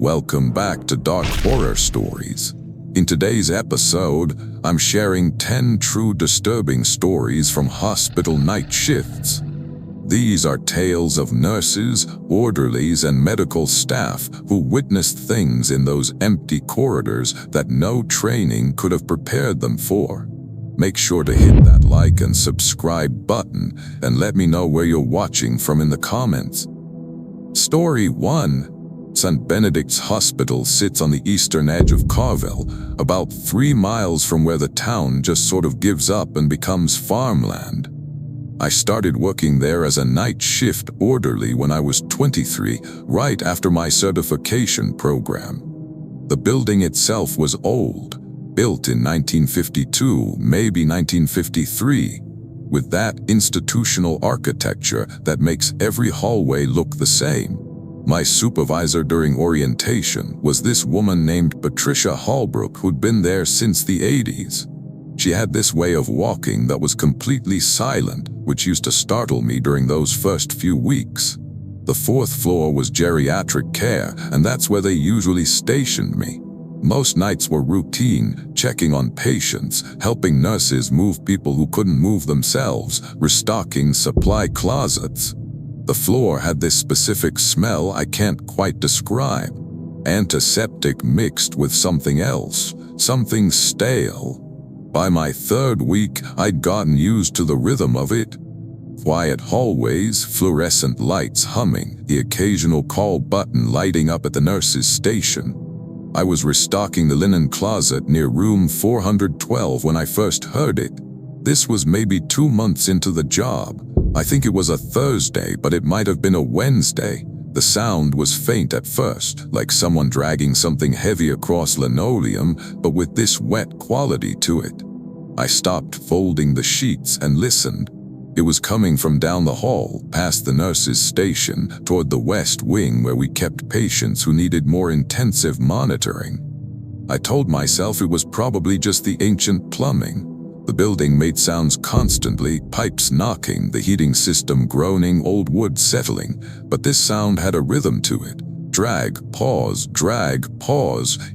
Welcome back to Dark Horror Stories. In today's episode, I'm sharing 10 true disturbing stories from hospital night shifts. These are tales of nurses, orderlies, and medical staff who witnessed things in those empty corridors that no training could have prepared them for. Make sure to hit that like and subscribe button and let me know where you're watching from in the comments. Story 1. St. Benedict's Hospital sits on the eastern edge of Carville, about 3 miles from where the town just sort of gives up and becomes farmland. I started working there as a night shift orderly when I was 23, right after my certification program. The building itself was old, built in 1952, maybe 1953, with that institutional architecture that makes every hallway look the same. My supervisor during orientation was this woman named Patricia Hallbrook who'd been there since the 80s. She had this way of walking that was completely silent, which used to startle me during those first few weeks. The 4th floor was geriatric care, and that's where they usually stationed me. Most nights were routine, checking on patients, helping nurses move people who couldn't move themselves, restocking supply closets. The floor had this specific smell I can't quite describe. Antiseptic mixed with something else, something stale. By my 3rd week, I'd gotten used to the rhythm of it. Quiet hallways, fluorescent lights humming, the occasional call button lighting up at the nurse's station. I was restocking the linen closet near room 412 when I first heard it. This was maybe 2 months into the job. I think it was a Thursday, but it might have been a Wednesday. The sound was faint at first, like someone dragging something heavy across linoleum, but with this wet quality to it. I stopped folding the sheets and listened. It was coming from down the hall, past the nurse's station, toward the west wing where we kept patients who needed more intensive monitoring. I told myself it was probably just the ancient plumbing. The building made sounds constantly, pipes knocking, the heating system groaning, old wood settling, but this sound had a rhythm to it. Drag, pause,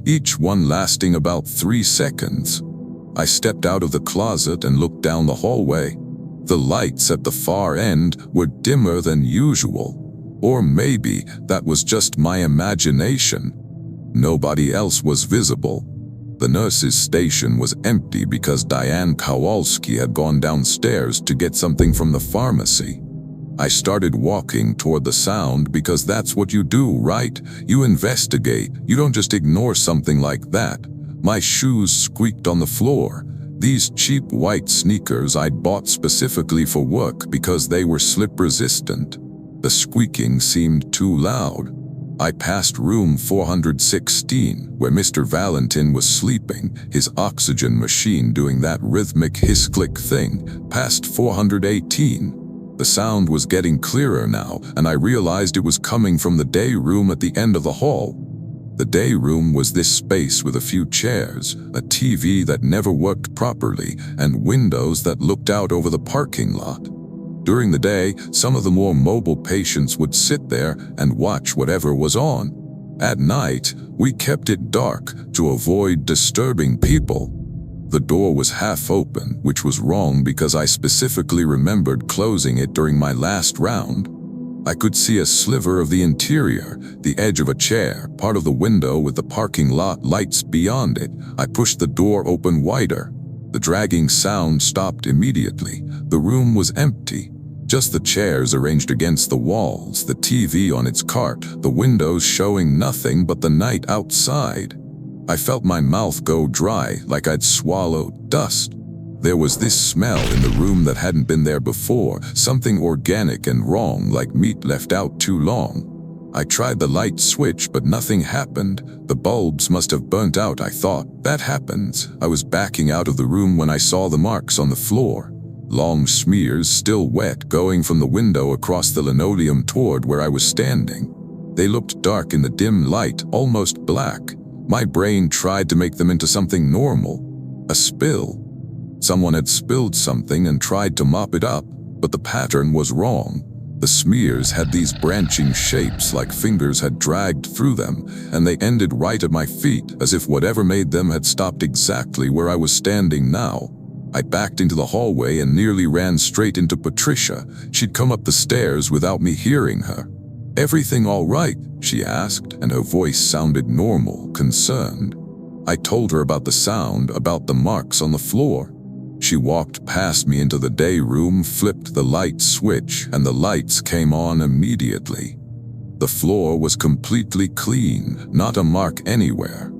each one lasting about 3 seconds. I stepped out of the closet and looked down the hallway. The lights at the far end were dimmer than usual. Or maybe that was just my imagination. Nobody else was visible. The nurse's station was empty because Diane Kowalski had gone downstairs to get something from the pharmacy. I started walking toward the sound because that's what you do, right? You investigate. You don't just ignore something like that. My shoes squeaked on the floor. These cheap white sneakers I'd bought specifically for work because they were slip-resistant. The squeaking seemed too loud. I passed room 416, where Mr. Valentin was sleeping, his oxygen machine doing that rhythmic hiss-click thing, past 418. The sound was getting clearer now, and I realized it was coming from the day room at the end of the hall. The day room was this space with a few chairs, a TV that never worked properly, and windows that looked out over the parking lot. During the day, some of the more mobile patients would sit there and watch whatever was on. At night, we kept it dark to avoid disturbing people. The door was half open, which was wrong because I specifically remembered closing it during my last round. I could see a sliver of the interior, the edge of a chair, part of the window with the parking lot lights beyond it. I pushed the door open wider. The dragging sound stopped immediately. The room was empty. Just the chairs arranged against the walls, the TV on its cart, the windows showing nothing but the night outside. I felt my mouth go dry, like I'd swallowed dust. There was this smell in the room that hadn't been there before, something organic and wrong, like meat left out too long. I tried the light switch, but nothing happened. The bulbs must have burnt out, I thought. That happens. I was backing out of the room when I saw the marks on the floor. Long smears, still wet, going from the window across the linoleum toward where I was standing. They looked dark in the dim light, almost black. My brain tried to make them into something normal. A spill. Someone had spilled something and tried to mop it up, but the pattern was wrong. The smears had these branching shapes like fingers had dragged through them, and they ended right at my feet, as if whatever made them had stopped exactly where I was standing now. I backed into the hallway and nearly ran straight into Patricia. She'd come up the stairs without me hearing her. "Everything all right?" she asked, and her voice sounded normal, concerned. I told her about the sound, about the marks on the floor. She walked past me into the day room, flipped the light switch, and the lights came on immediately. The floor was completely clean, not a mark anywhere.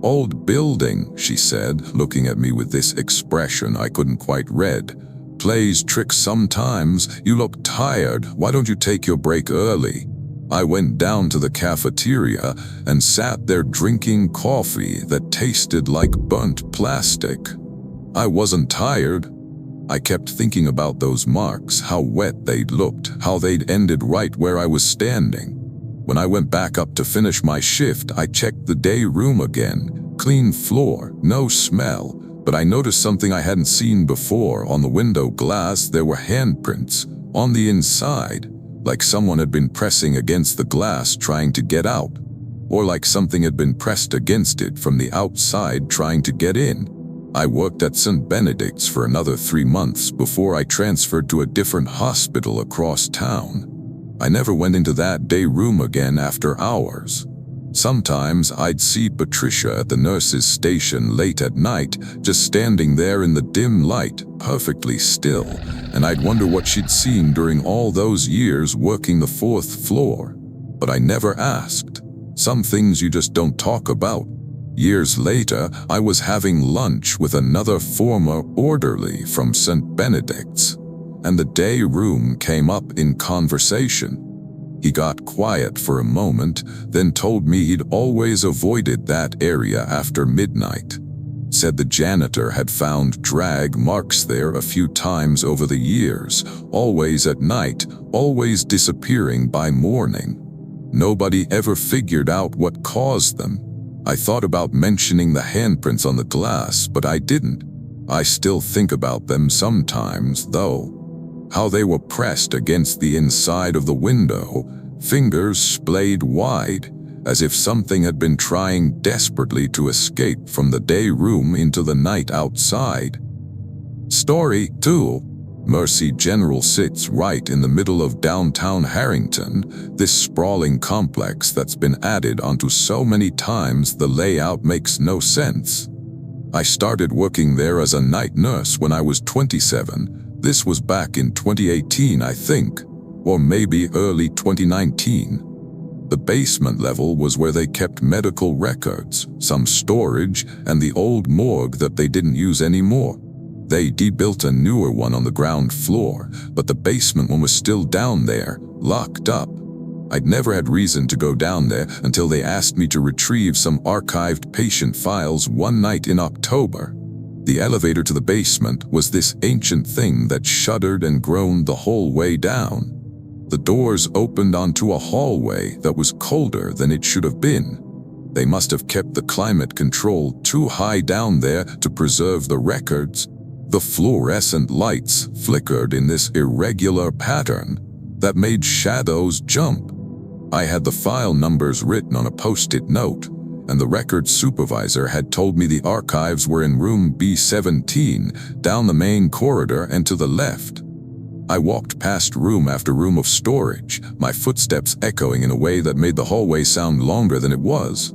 "Old building," she said, looking at me with this expression I couldn't quite read. "Plays tricks sometimes. You look tired. Why don't you take your break early?" I went down to the cafeteria and sat there drinking coffee that tasted like burnt plastic. I wasn't tired. I kept thinking about those marks, how wet they'd looked, how they'd ended right where I was standing. When I went back up to finish my shift, I checked the day room again. Clean floor, no smell, but I noticed something I hadn't seen before. On the window glass, there were handprints on the inside, like someone had been pressing against the glass trying to get out, or like something had been pressed against it from the outside trying to get in. I worked at St. Benedict's for another 3 months before I transferred to a different hospital across town. I never went into that day room again after hours. Sometimes I'd see Patricia at the nurse's station late at night, just standing there in the dim light, perfectly still, and I'd wonder what she'd seen during all those years working the 4th floor. But I never asked. Some things you just don't talk about. Years later, I was having lunch with another former orderly from St. Benedict's, and the day room came up in conversation. He got quiet for a moment, then told me he'd always avoided that area after midnight. Said the janitor had found drag marks there a few times over the years, always at night, always disappearing by morning. Nobody ever figured out what caused them. I thought about mentioning the handprints on the glass, but I didn't. I still think about them sometimes, though. How they were pressed against the inside of the window, fingers splayed wide, as if something had been trying desperately to escape from the day room into the night outside. Story 2. Mercy General sits right in the middle of downtown Harrington, this sprawling complex that's been added onto so many times the layout makes no sense. I started working there as a night nurse when I was 27. This was back in 2018, I think, or maybe early 2019. The basement level was where they kept medical records, some storage, and the old morgue that they didn't use anymore. They de-built a newer one on the ground floor, but the basement one was still down there, locked up. I'd never had reason to go down there until they asked me to retrieve some archived patient files one night in October. The elevator to the basement was this ancient thing that shuddered and groaned the whole way down. The doors opened onto a hallway that was colder than it should have been. They must have kept the climate control too high down there to preserve the records. The fluorescent lights flickered in this irregular pattern that made shadows jump. I had the file numbers written on a post-it note, and the record supervisor had told me the archives were in room B17, down the main corridor and to the left. I walked past room after room of storage, my footsteps echoing in a way that made the hallway sound longer than it was.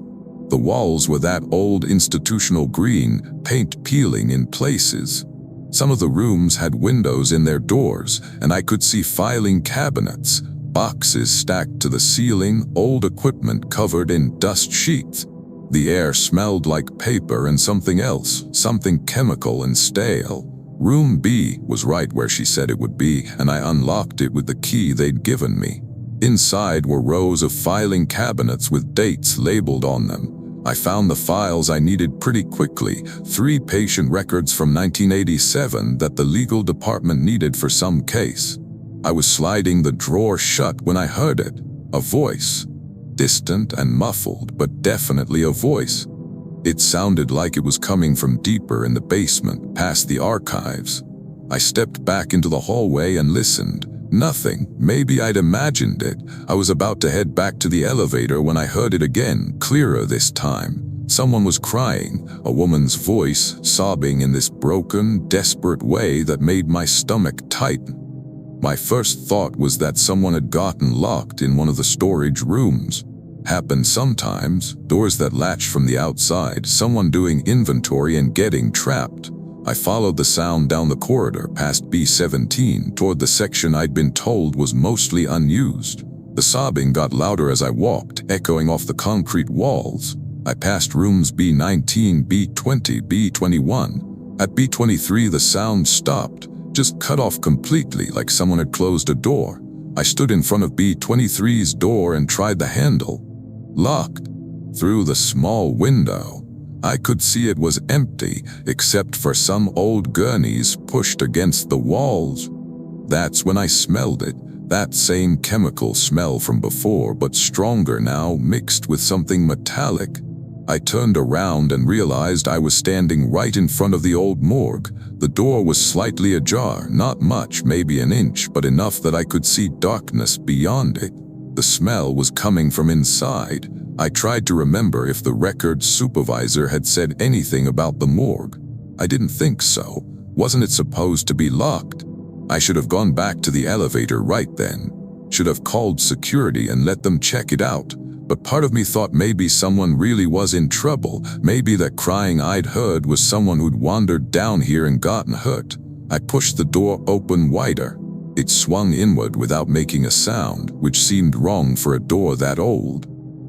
The walls were that old institutional green, paint peeling in places. Some of the rooms had windows in their doors, and I could see filing cabinets, boxes stacked to the ceiling, old equipment covered in dust sheets. The air smelled like paper and something else, something chemical and stale. Room B was right where she said it would be, and I unlocked it with the key they'd given me. Inside were rows of filing cabinets with dates labeled on them. I found the files I needed pretty quickly, 3 patient records from 1987 that the legal department needed for some case. I was sliding the drawer shut when I heard it, a voice. Distant and muffled, but definitely a voice. It sounded like it was coming from deeper in the basement, past the archives. I stepped back into the hallway and listened. Nothing. Maybe I'd imagined it. I was about to head back to the elevator when I heard it again, clearer this time. Someone was crying, a woman's voice, sobbing in this broken, desperate way that made my stomach tighten. My first thought was that someone had gotten locked in one of the storage rooms. Happened sometimes, doors that latch from the outside, someone doing inventory and getting trapped. I followed the sound down the corridor past B17 toward the section I'd been told was mostly unused. The sobbing got louder as I walked, echoing off the concrete walls. I passed rooms B19, B20, B21. At B23 the sound stopped, just cut off completely like someone had closed a door. I stood in front of B23's door and tried the handle. Locked. Through the small window, I could see it was empty except for some old gurneys pushed against the walls. That's when I smelled it, that same chemical smell from before, but stronger now, mixed with something metallic. I turned around and realized I was standing right in front of the old morgue. The door was slightly ajar, not much, maybe an inch, but enough that I could see darkness beyond it. The smell was coming from inside. I tried to remember if the records supervisor had said anything about the morgue. I didn't think so. Wasn't it supposed to be locked? I should have gone back to the elevator right then. Should have called security and let them check it out. But part of me thought maybe someone really was in trouble. Maybe that crying I'd heard was someone who'd wandered down here and gotten hurt. I pushed the door open wider. It swung inward without making a sound, which seemed wrong for a door that old.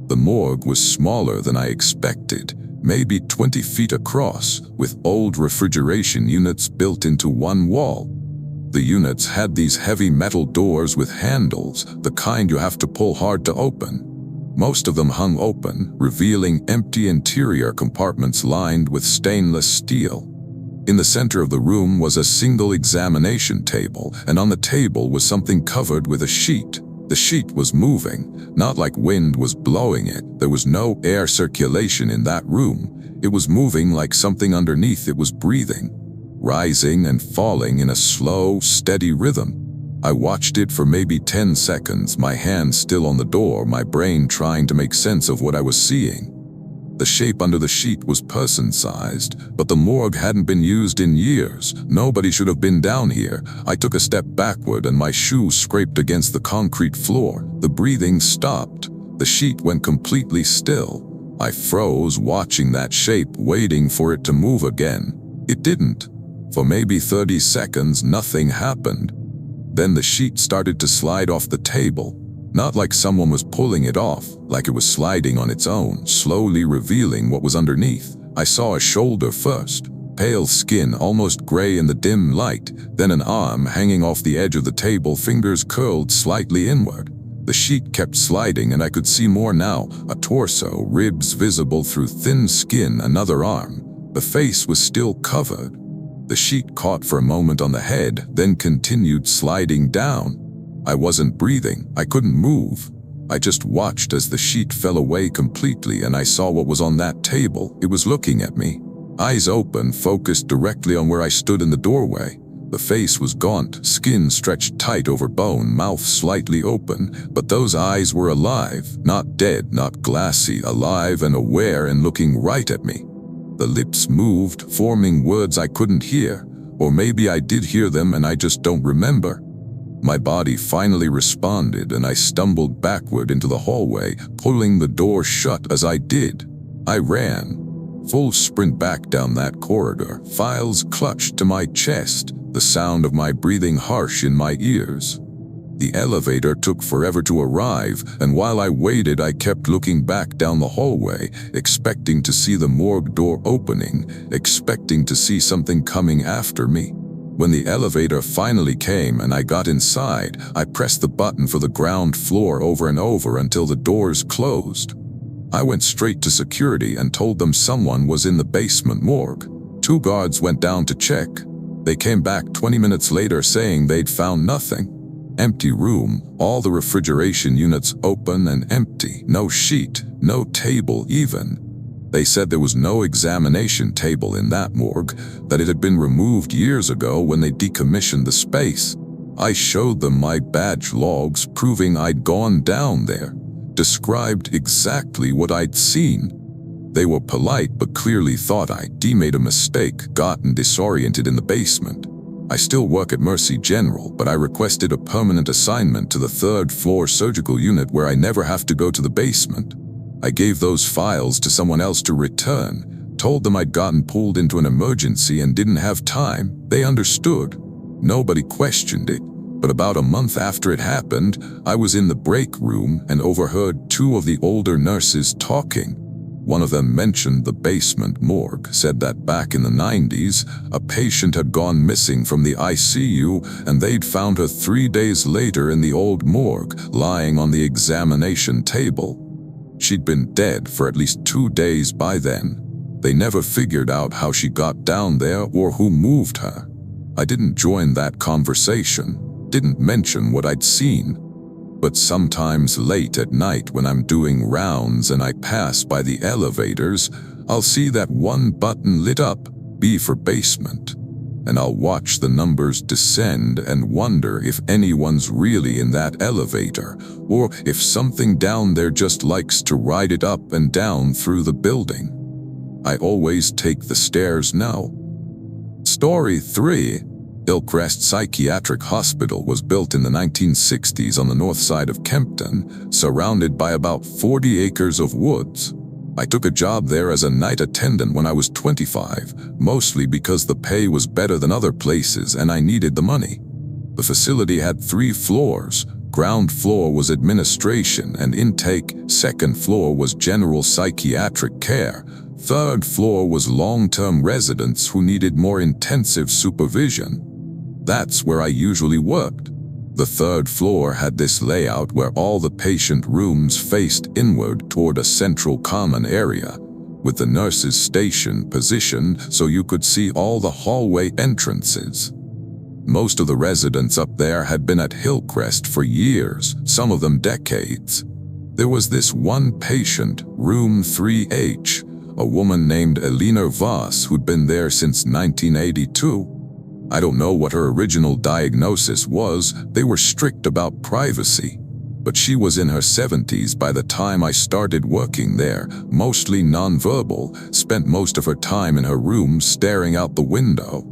The morgue was smaller than I expected, maybe 20 feet across, with old refrigeration units built into one wall. The units had these heavy metal doors with handles, the kind you have to pull hard to open. Most of them hung open, revealing empty interior compartments lined with stainless steel. In the center of the room was a single examination table, and on the table was something covered with a sheet. The sheet was moving, not like wind was blowing it. There was no air circulation in that room. It was moving like something underneath it was breathing, rising and falling in a slow, steady rhythm. I watched it for maybe 10 seconds, my hand still on the door, my brain trying to make sense of what I was seeing. The shape under the sheet was person-sized, but the morgue hadn't been used in years. Nobody should have been down here. I took a step backward and my shoe scraped against the concrete floor. The breathing stopped. The sheet went completely still. I froze, watching that shape, waiting for it to move again. It didn't. For maybe 30 seconds, nothing happened. Then the sheet started to slide off the table. Not like someone was pulling it off, like it was sliding on its own, slowly revealing what was underneath. I saw a shoulder first, pale skin, almost gray in the dim light, then an arm hanging off the edge of the table, fingers curled slightly inward. The sheet kept sliding and I could see more now, a torso, ribs visible through thin skin, another arm. The face was still covered. The sheet caught for a moment on the head, then continued sliding down. I wasn't breathing, I couldn't move. I just watched as the sheet fell away completely and I saw what was on that table. It was looking at me. Eyes open, focused directly on where I stood in the doorway. The face was gaunt, skin stretched tight over bone, mouth slightly open, but those eyes were alive, not dead, not glassy, alive and aware and looking right at me. The lips moved, forming words I couldn't hear, or maybe I did hear them and I just don't remember. My body finally responded and I stumbled backward into the hallway, pulling the door shut as I did. I ran. Full sprint back down that corridor, files clutched to my chest, the sound of my breathing harsh in my ears. The elevator took forever to arrive, and while I waited I kept looking back down the hallway, expecting to see the morgue door opening, expecting to see something coming after me. When the elevator finally came and I got inside, I pressed the button for the ground floor over and over until the doors closed. I went straight to security and told them someone was in the basement morgue. 2 guards went down to check. They came back 20 minutes later saying they'd found nothing. Empty room, all the refrigeration units open and empty, no sheet, no table even. They said there was no examination table in that morgue, that it had been removed years ago when they decommissioned the space. I showed them my badge logs proving I'd gone down there, described exactly what I'd seen. They were polite but clearly thought I'd made a mistake, gotten disoriented in the basement. I still work at Mercy General, but I requested a permanent assignment to the 3rd floor surgical unit where I never have to go to the basement. I gave those files to someone else to return, told them I'd gotten pulled into an emergency and didn't have time. They understood. Nobody questioned it. But about a month after it happened, I was in the break room and overheard 2 of the older nurses talking. One of them mentioned the basement morgue, said that back in the 90s, a patient had gone missing from the ICU and they'd found her 3 days later in the old morgue, lying on the examination table. She'd been dead for at least 2 days by then. They never figured out how she got down there or who moved her. I didn't join that conversation, didn't mention what I'd seen. But sometimes late at night when I'm doing rounds and I pass by the elevators, I'll see that one button lit up, B for basement. And I'll watch the numbers descend and wonder if anyone's really in that elevator, or if something down there just likes to ride it up and down through the building. I always take the stairs now. Story 3. Hillcrest Psychiatric Hospital was built in the 1960s on the north side of Kempton, surrounded by about 40 acres of woods. I took a job there as a night attendant when I was 25, mostly because the pay was better than other places and I needed the money. The facility had 3 floors. Ground floor was administration and intake, 2nd floor was general psychiatric care, 3rd floor was long-term residents who needed more intensive supervision. That's where I usually worked. The 3rd floor had this layout where all the patient rooms faced inward toward a central common area, with the nurse's station positioned so you could see all the hallway entrances. Most of the residents up there had been at Hillcrest for years, some of them decades. There was this one patient, room 3H, a woman named Elena Voss who'd been there since 1982. I don't know what her original diagnosis was, they were strict about privacy. But she was in her 70s by the time I started working there, mostly nonverbal, spent most of her time in her room staring out the window.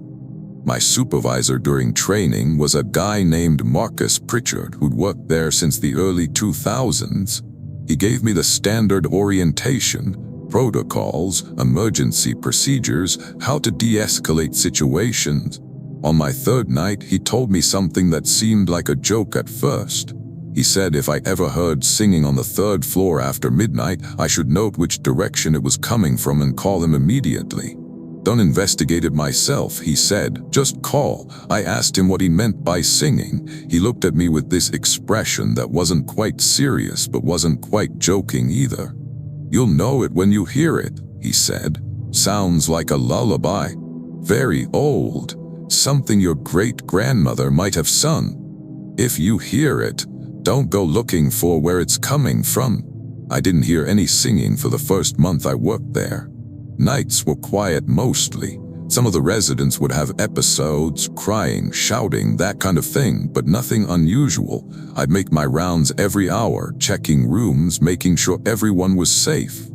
My supervisor during training was a guy named Marcus Pritchard who'd worked there since the early 2000s. He gave me the standard orientation, protocols, emergency procedures, how to de-escalate situations. On my 3rd night, he told me something that seemed like a joke at first. He said if I ever heard singing on the 3rd floor after midnight, I should note which direction it was coming from and call him immediately. Don't investigate it myself, he said, just call. I asked him what he meant by singing. He looked at me with this expression that wasn't quite serious but wasn't quite joking either. You'll know it when you hear it, he said. Sounds like a lullaby. Very old. Something your great-grandmother might have sung. If you hear it, don't go looking for where it's coming from. I didn't hear any singing for the first month I worked there. Nights were quiet mostly. Some of the residents would have episodes, crying, shouting, that kind of thing, but nothing unusual. I'd make my rounds every hour, checking rooms, making sure everyone was safe.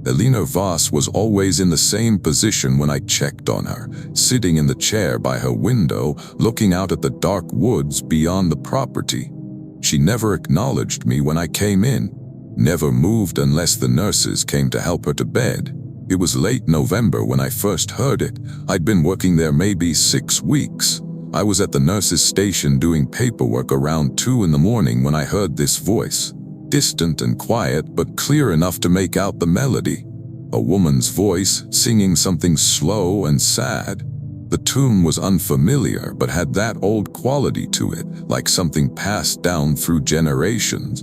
Elena Voss was always in the same position when I checked on her, sitting in the chair by her window, looking out at the dark woods beyond the property. She never acknowledged me when I came in, never moved unless the nurses came to help her to bed. It was late November when I first heard it. I'd been working there maybe 6 weeks. I was at the nurse's station doing paperwork around 2 in the morning when I heard this voice. Distant and quiet, but clear enough to make out the melody. A woman's voice, singing something slow and sad. The tune was unfamiliar, but had that old quality to it, like something passed down through generations.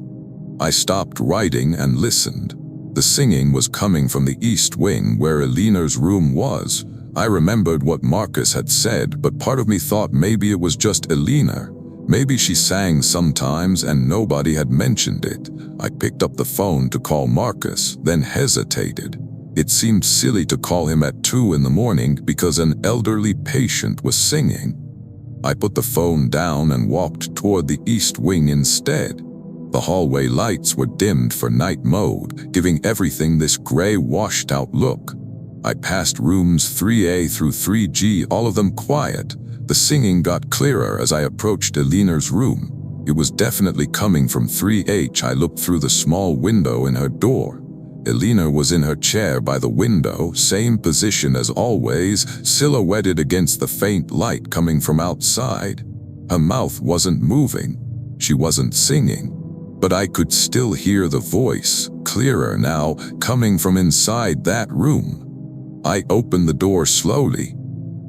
I stopped writing and listened. The singing was coming from the east wing where Elena's room was. I remembered what Marcus had said, but part of me thought maybe it was just Elena. Maybe she sang sometimes and nobody had mentioned it. I picked up the phone to call Marcus, then hesitated. It seemed silly to call him at 2 in the morning because an elderly patient was singing. I put the phone down and walked toward the east wing instead. The hallway lights were dimmed for night mode, giving everything this gray, washed-out look. I passed rooms 3A through 3G, all of them quiet. The singing got clearer as I approached Elena's room. It was definitely coming from 3H. I looked through the small window in her door. Elena was in her chair by the window, same position as always, silhouetted against the faint light coming from outside. Her mouth wasn't moving. She wasn't singing. But I could still hear the voice, clearer now, coming from inside that room. I opened the door slowly.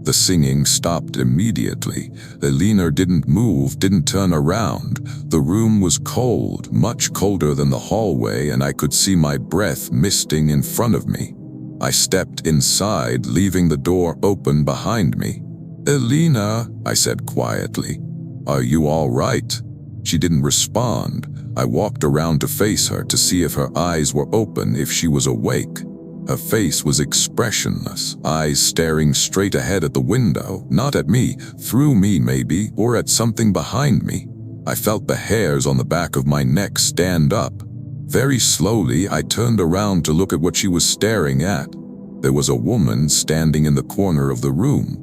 The singing stopped immediately. Elena didn't move, didn't turn around. The room was cold, much colder than the hallway, and I could see my breath misting in front of me. I stepped inside, leaving the door open behind me. "Elena," I said quietly, "are you all right?" She didn't respond. I walked around to face her to see if her eyes were open, if she was awake. Her face was expressionless, eyes staring straight ahead at the window, not at me, through me maybe, or at something behind me. I felt the hairs on the back of my neck stand up. Very slowly, I turned around to look at what she was staring at. There was a woman standing in the corner of the room.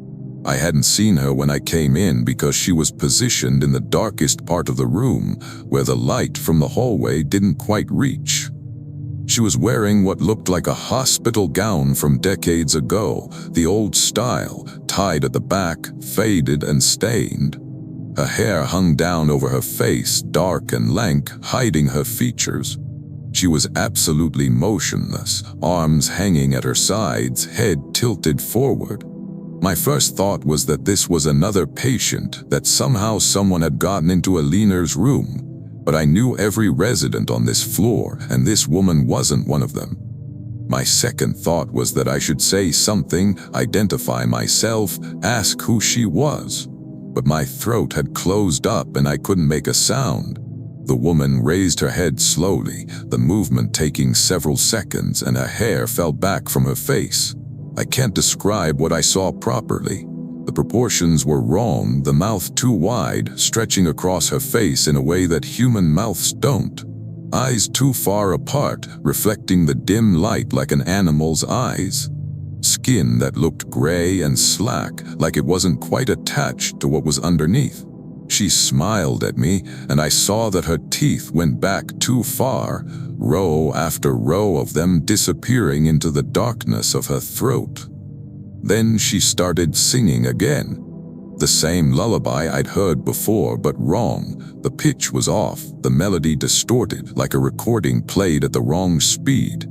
I hadn't seen her when I came in because she was positioned in the darkest part of the room, where the light from the hallway didn't quite reach. She was wearing what looked like a hospital gown from decades ago, the old style, tied at the back, faded and stained. Her hair hung down over her face, dark and lank, hiding her features. She was absolutely motionless, arms hanging at her sides, head tilted forward. My first thought was that this was another patient, that somehow someone had gotten into Elena's room. But I knew every resident on this floor, and this woman wasn't one of them. My second thought was that I should say something, identify myself, ask who she was. But my throat had closed up and I couldn't make a sound. The woman raised her head slowly, the movement taking several seconds, and her hair fell back from her face. I can't describe what I saw properly. The proportions were wrong, the mouth too wide, stretching across her face in a way that human mouths don't. Eyes too far apart, reflecting the dim light like an animal's eyes. Skin that looked gray and slack, like it wasn't quite attached to what was underneath. She smiled at me, and I saw that her teeth went back too far, row after row of them disappearing into the darkness of her throat. Then she started singing again. The same lullaby I'd heard before, but wrong. The pitch was off, the melody distorted, like a recording played at the wrong speed.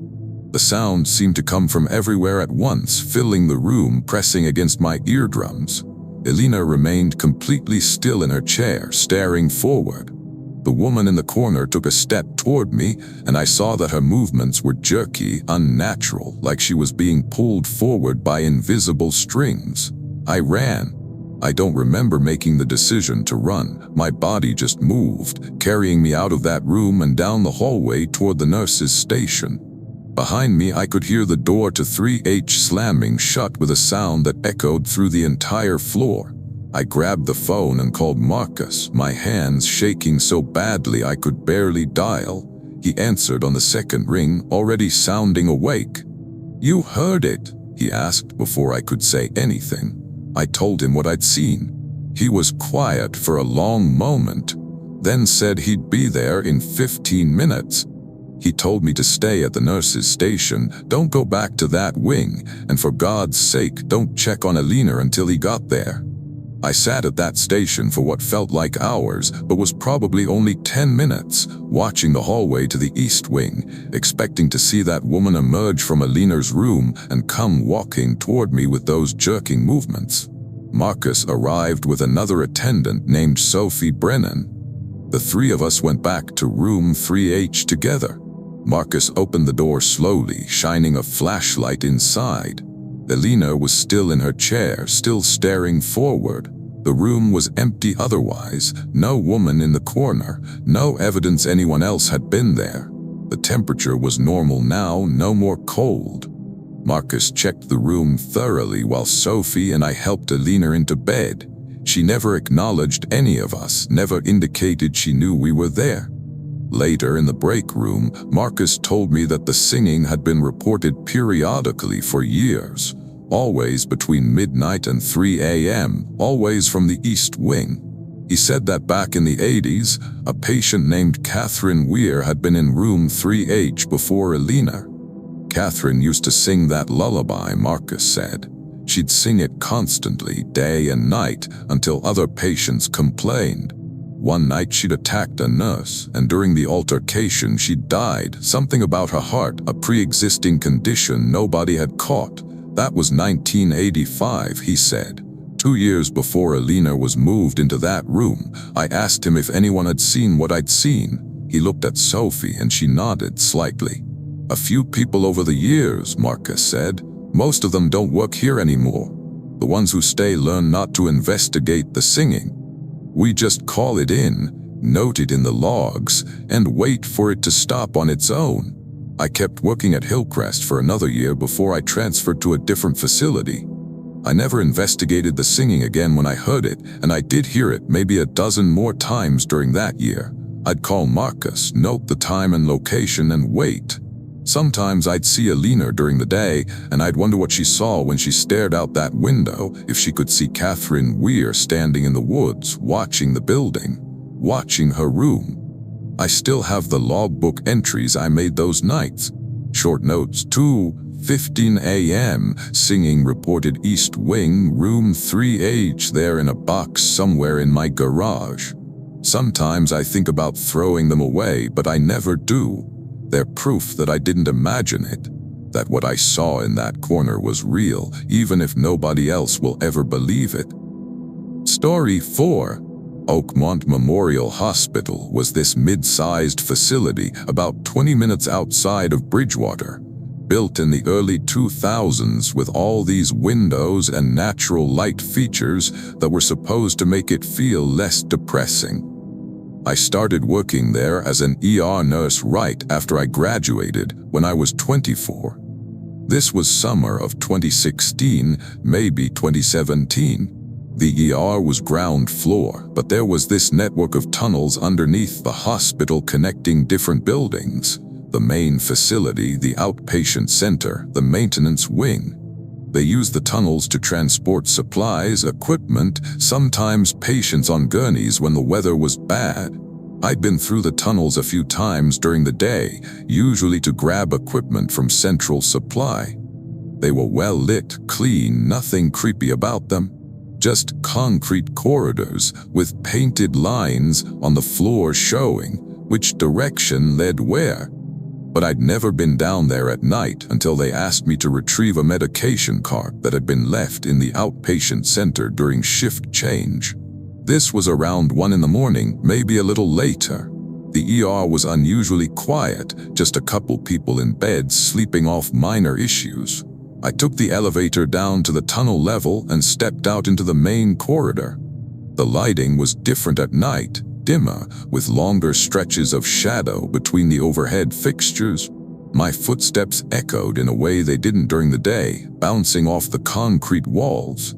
The sound seemed to come from everywhere at once, filling the room, pressing against my eardrums. Elena remained completely still in her chair, staring forward. The woman in the corner took a step toward me, and I saw that her movements were jerky, unnatural, like she was being pulled forward by invisible strings. I ran. I don't remember making the decision to run. My body just moved, carrying me out of that room and down the hallway toward the nurse's station. Behind me, I could hear the door to 3H slamming shut with a sound that echoed through the entire floor. I grabbed the phone and called Marcus, my hands shaking so badly I could barely dial. He answered on the second ring, already sounding awake. "You heard it?" he asked before I could say anything. I told him what I'd seen. He was quiet for a long moment, then said he'd be there in 15 minutes. He told me to stay at the nurse's station, don't go back to that wing, and for God's sake, don't check on Elena until he got there. I sat at that station for what felt like hours, but was probably only 10 minutes, watching the hallway to the east wing, expecting to see that woman emerge from Elena's room and come walking toward me with those jerking movements. Marcus arrived with another attendant named Sophie Brennan. The three of us went back to room 3H together. Marcus opened the door slowly, shining a flashlight inside. Elena was still in her chair, still staring forward. The room was empty otherwise, no woman in the corner, no evidence anyone else had been there. The temperature was normal now, no more cold. Marcus checked the room thoroughly while Sophie and I helped Elena into bed. She never acknowledged any of us, never indicated she knew we were there. Later in the break room, Marcus told me that the singing had been reported periodically for years, always between midnight and 3 a.m., always from the East Wing. He said that back in the 80s, a patient named Catherine Weir had been in room 3H before Elena. Catherine used to sing that lullaby, Marcus said. She'd sing it constantly, day and night, until other patients complained. One night she'd attacked a nurse, and during the altercation she died. Something about her heart, a pre-existing condition nobody had caught. That was 1985, he said. 2 years before Elena was moved into that room, I asked him if anyone had seen what I'd seen. He looked at Sophie and she nodded slightly. A few people over the years, Marcus said. Most of them don't work here anymore. The ones who stay learn not to investigate the singing. We just call it in, note it in the logs, and wait for it to stop on its own. I kept working at Hillcrest for another year before I transferred to a different facility. I never investigated the singing again when I heard it, and I did hear it maybe a dozen more times during that year. I'd call Marcus, note the time and location, and wait. Sometimes I'd see Elena during the day, and I'd wonder what she saw when she stared out that window, if she could see Catherine Weir standing in the woods, watching the building, watching her room. I still have the logbook entries I made those nights. Short notes: 2:15 a.m., singing reported East Wing, room 3H, there in a box somewhere in my garage. Sometimes I think about throwing them away, but I never do. They're proof that I didn't imagine it, that what I saw in that corner was real, even if nobody else will ever believe it. Story 4. Oakmont Memorial Hospital was this mid-sized facility about 20 minutes outside of Bridgewater, built in the early 2000s with all these windows and natural light features that were supposed to make it feel less depressing. I started working there as an ER nurse right after I graduated when I was 24. This was summer of 2016, maybe 2017. The ER was ground floor, but there was this network of tunnels underneath the hospital connecting different buildings: the main facility, the outpatient center, the maintenance wing. They used the tunnels to transport supplies, equipment, sometimes patients on gurneys when the weather was bad. I'd been through the tunnels a few times during the day, usually to grab equipment from Central Supply. They were well lit, clean, nothing creepy about them. Just concrete corridors with painted lines on the floor showing which direction led where. But I'd never been down there at night until they asked me to retrieve a medication cart that had been left in the outpatient center during shift change. This was around 1 in the morning, maybe a little later. The ER was unusually quiet, just a couple people in beds sleeping off minor issues. I took the elevator down to the tunnel level and stepped out into the main corridor. The lighting was different at night, dimmer, with longer stretches of shadow between the overhead fixtures. My footsteps echoed in a way they didn't during the day, bouncing off the concrete walls.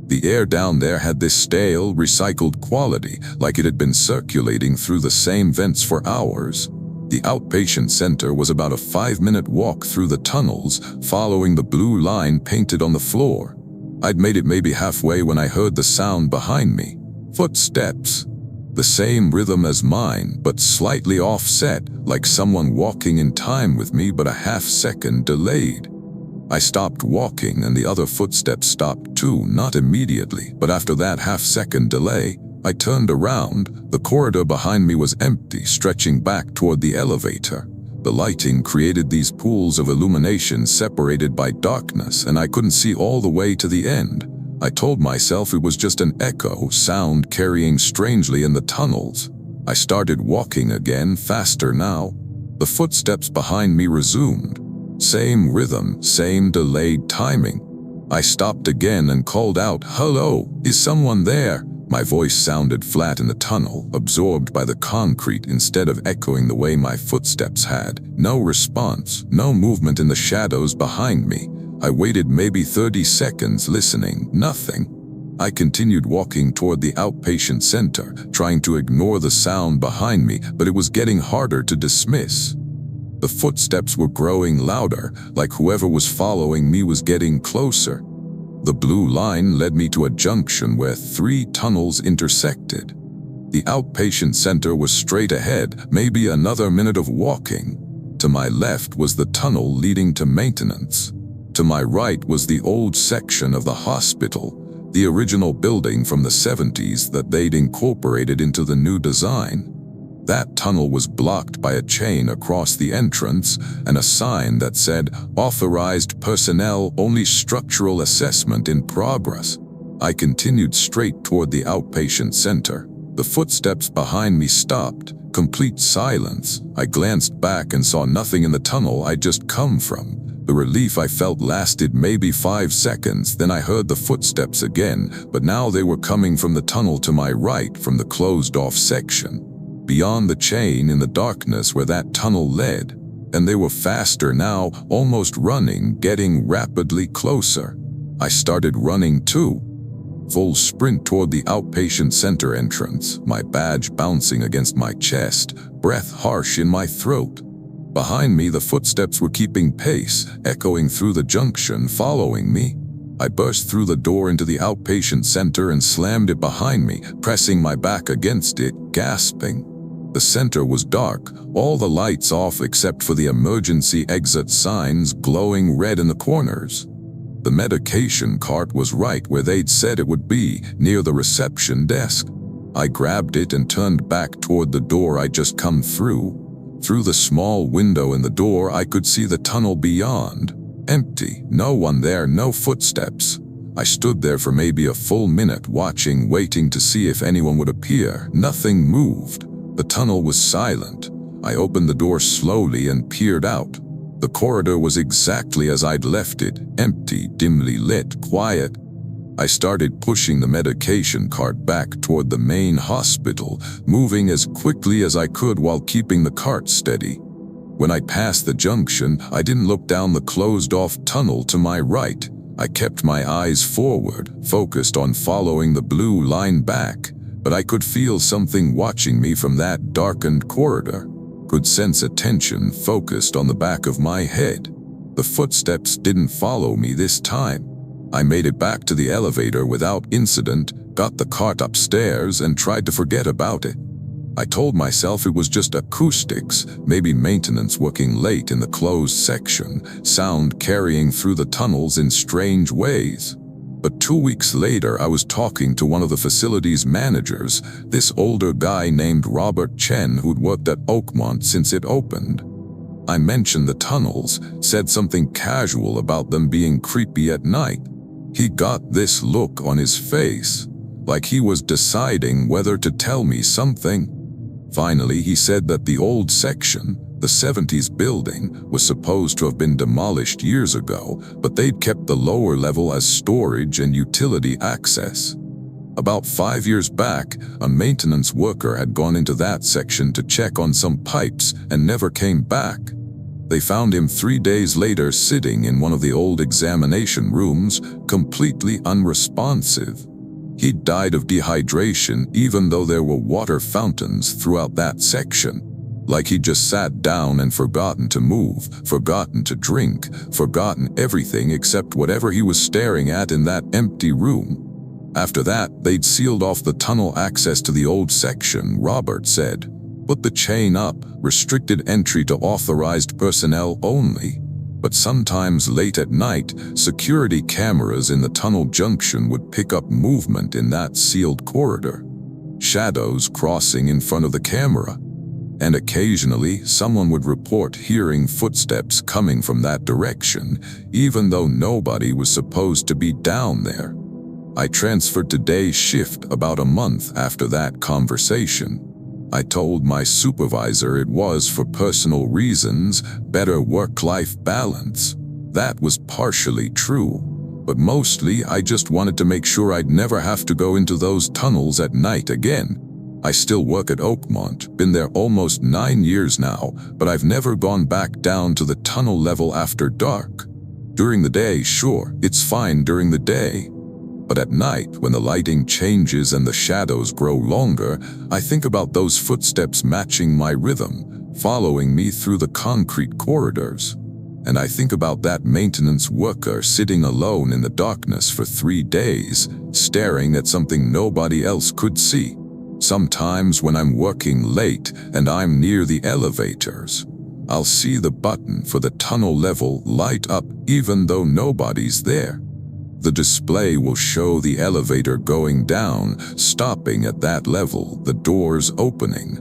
The air down there had this stale, recycled quality, like it had been circulating through the same vents for hours. The outpatient center was about a 5-minute walk through the tunnels, following the blue line painted on the floor. I'd made it maybe halfway when I heard the sound behind me. Footsteps. The same rhythm as mine, but slightly offset, like someone walking in time with me but a half-second delayed. I stopped walking and the other footsteps stopped too, not immediately, but after that half-second delay, I turned around. The corridor behind me was empty, stretching back toward the elevator. The lighting created these pools of illumination separated by darkness, and I couldn't see all the way to the end. I told myself it was just an echo, sound carrying strangely in the tunnels. I started walking again, faster now. The footsteps behind me resumed. Same rhythm, same delayed timing. I stopped again and called out, "Hello, is someone there?" My voice sounded flat in the tunnel, absorbed by the concrete instead of echoing the way my footsteps had. No response, no movement in the shadows behind me. I waited maybe 30 seconds listening, nothing. I continued walking toward the outpatient center, trying to ignore the sound behind me, but it was getting harder to dismiss. The footsteps were growing louder, like whoever was following me was getting closer. The blue line led me to a junction where 3 tunnels intersected. The outpatient center was straight ahead, maybe another minute of walking. To my left was the tunnel leading to maintenance. To my right was the old section of the hospital, the original building from the 70s that they'd incorporated into the new design. That tunnel was blocked by a chain across the entrance and a sign that said, "Authorized personnel, only structural assessment in progress." I continued straight toward the outpatient center. The footsteps behind me stopped. Complete silence. I glanced back and saw nothing in the tunnel I'd just come from. The relief I felt lasted maybe 5 seconds, then I heard the footsteps again, but now they were coming from the tunnel to my right, from the closed-off section. Beyond the chain in the darkness where that tunnel led, and they were faster now, almost running, getting rapidly closer. I started running too. Full sprint toward the outpatient center entrance, my badge bouncing against my chest, breath harsh in my throat. Behind me, the footsteps were keeping pace, echoing through the junction, following me. I burst through the door into the outpatient center and slammed it behind me, pressing my back against it, gasping. The center was dark, all the lights off except for the emergency exit signs glowing red in the corners. The medication cart was right where they'd said it would be, near the reception desk. I grabbed it and turned back toward the door I'd just come through. Through the small window in the door, I could see the tunnel beyond. Empty, no one there, no footsteps. I stood there for maybe a full minute, watching, waiting to see if anyone would appear. Nothing moved. The tunnel was silent. I opened the door slowly and peered out. The corridor was exactly as I'd left it, empty, dimly lit, quiet. I started pushing the medication cart back toward the main hospital, moving as quickly as I could while keeping the cart steady. When I passed the junction, I didn't look down the closed-off tunnel to my right. I kept my eyes forward, focused on following the blue line back, but I could feel something watching me from that darkened corridor. Could sense attention focused on the back of my head. The footsteps didn't follow me this time. I made it back to the elevator without incident, got the cart upstairs, and tried to forget about it. I told myself it was just acoustics, maybe maintenance working late in the closed section, sound carrying through the tunnels in strange ways. But 2 weeks later, I was talking to one of the facility's managers, this older guy named Robert Chen who'd worked at Oakmont since it opened. I mentioned the tunnels, said something casual about them being creepy at night. He got this look on his face, like he was deciding whether to tell me something. Finally, he said that the old section, the 70s building, was supposed to have been demolished years ago, but they'd kept the lower level as storage and utility access. About 5 years back, a maintenance worker had gone into that section to check on some pipes and never came back. They found him 3 days later sitting in one of the old examination rooms, completely unresponsive. He'd died of dehydration even though there were water fountains throughout that section. Like he'd just sat down and forgotten to move, forgotten to drink, forgotten everything except whatever he was staring at in that empty room. After that, they'd sealed off the tunnel access to the old section, Robert said. Put the chain up, restricted entry to authorized personnel only. But sometimes late at night, security cameras in the tunnel junction would pick up movement in that sealed corridor. Shadows crossing in front of the camera. And occasionally, someone would report hearing footsteps coming from that direction, even though nobody was supposed to be down there. I transferred to day shift about a month after that conversation. I told my supervisor it was for personal reasons, better work-life balance. That was partially true, but mostly I just wanted to make sure I'd never have to go into those tunnels at night again. I still work at Oakmont, been there almost 9 years now, but I've never gone back down to the tunnel level after dark. During the day, sure, it's fine during the day. But at night, when the lighting changes and the shadows grow longer, I think about those footsteps matching my rhythm, following me through the concrete corridors. And I think about that maintenance worker sitting alone in the darkness for 3 days, staring at something nobody else could see. Sometimes when I'm working late and I'm near the elevators, I'll see the button for the tunnel level light up even though nobody's there. The display will show the elevator going down, stopping at that level, the doors opening.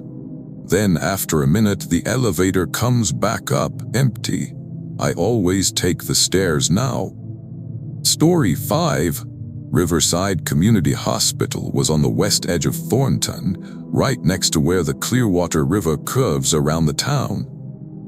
Then after a minute, the elevator comes back up, empty. I always take the stairs now. Story 5. Riverside Community Hospital was on the west edge of Thornton, right next to where the Clearwater River curves around the town.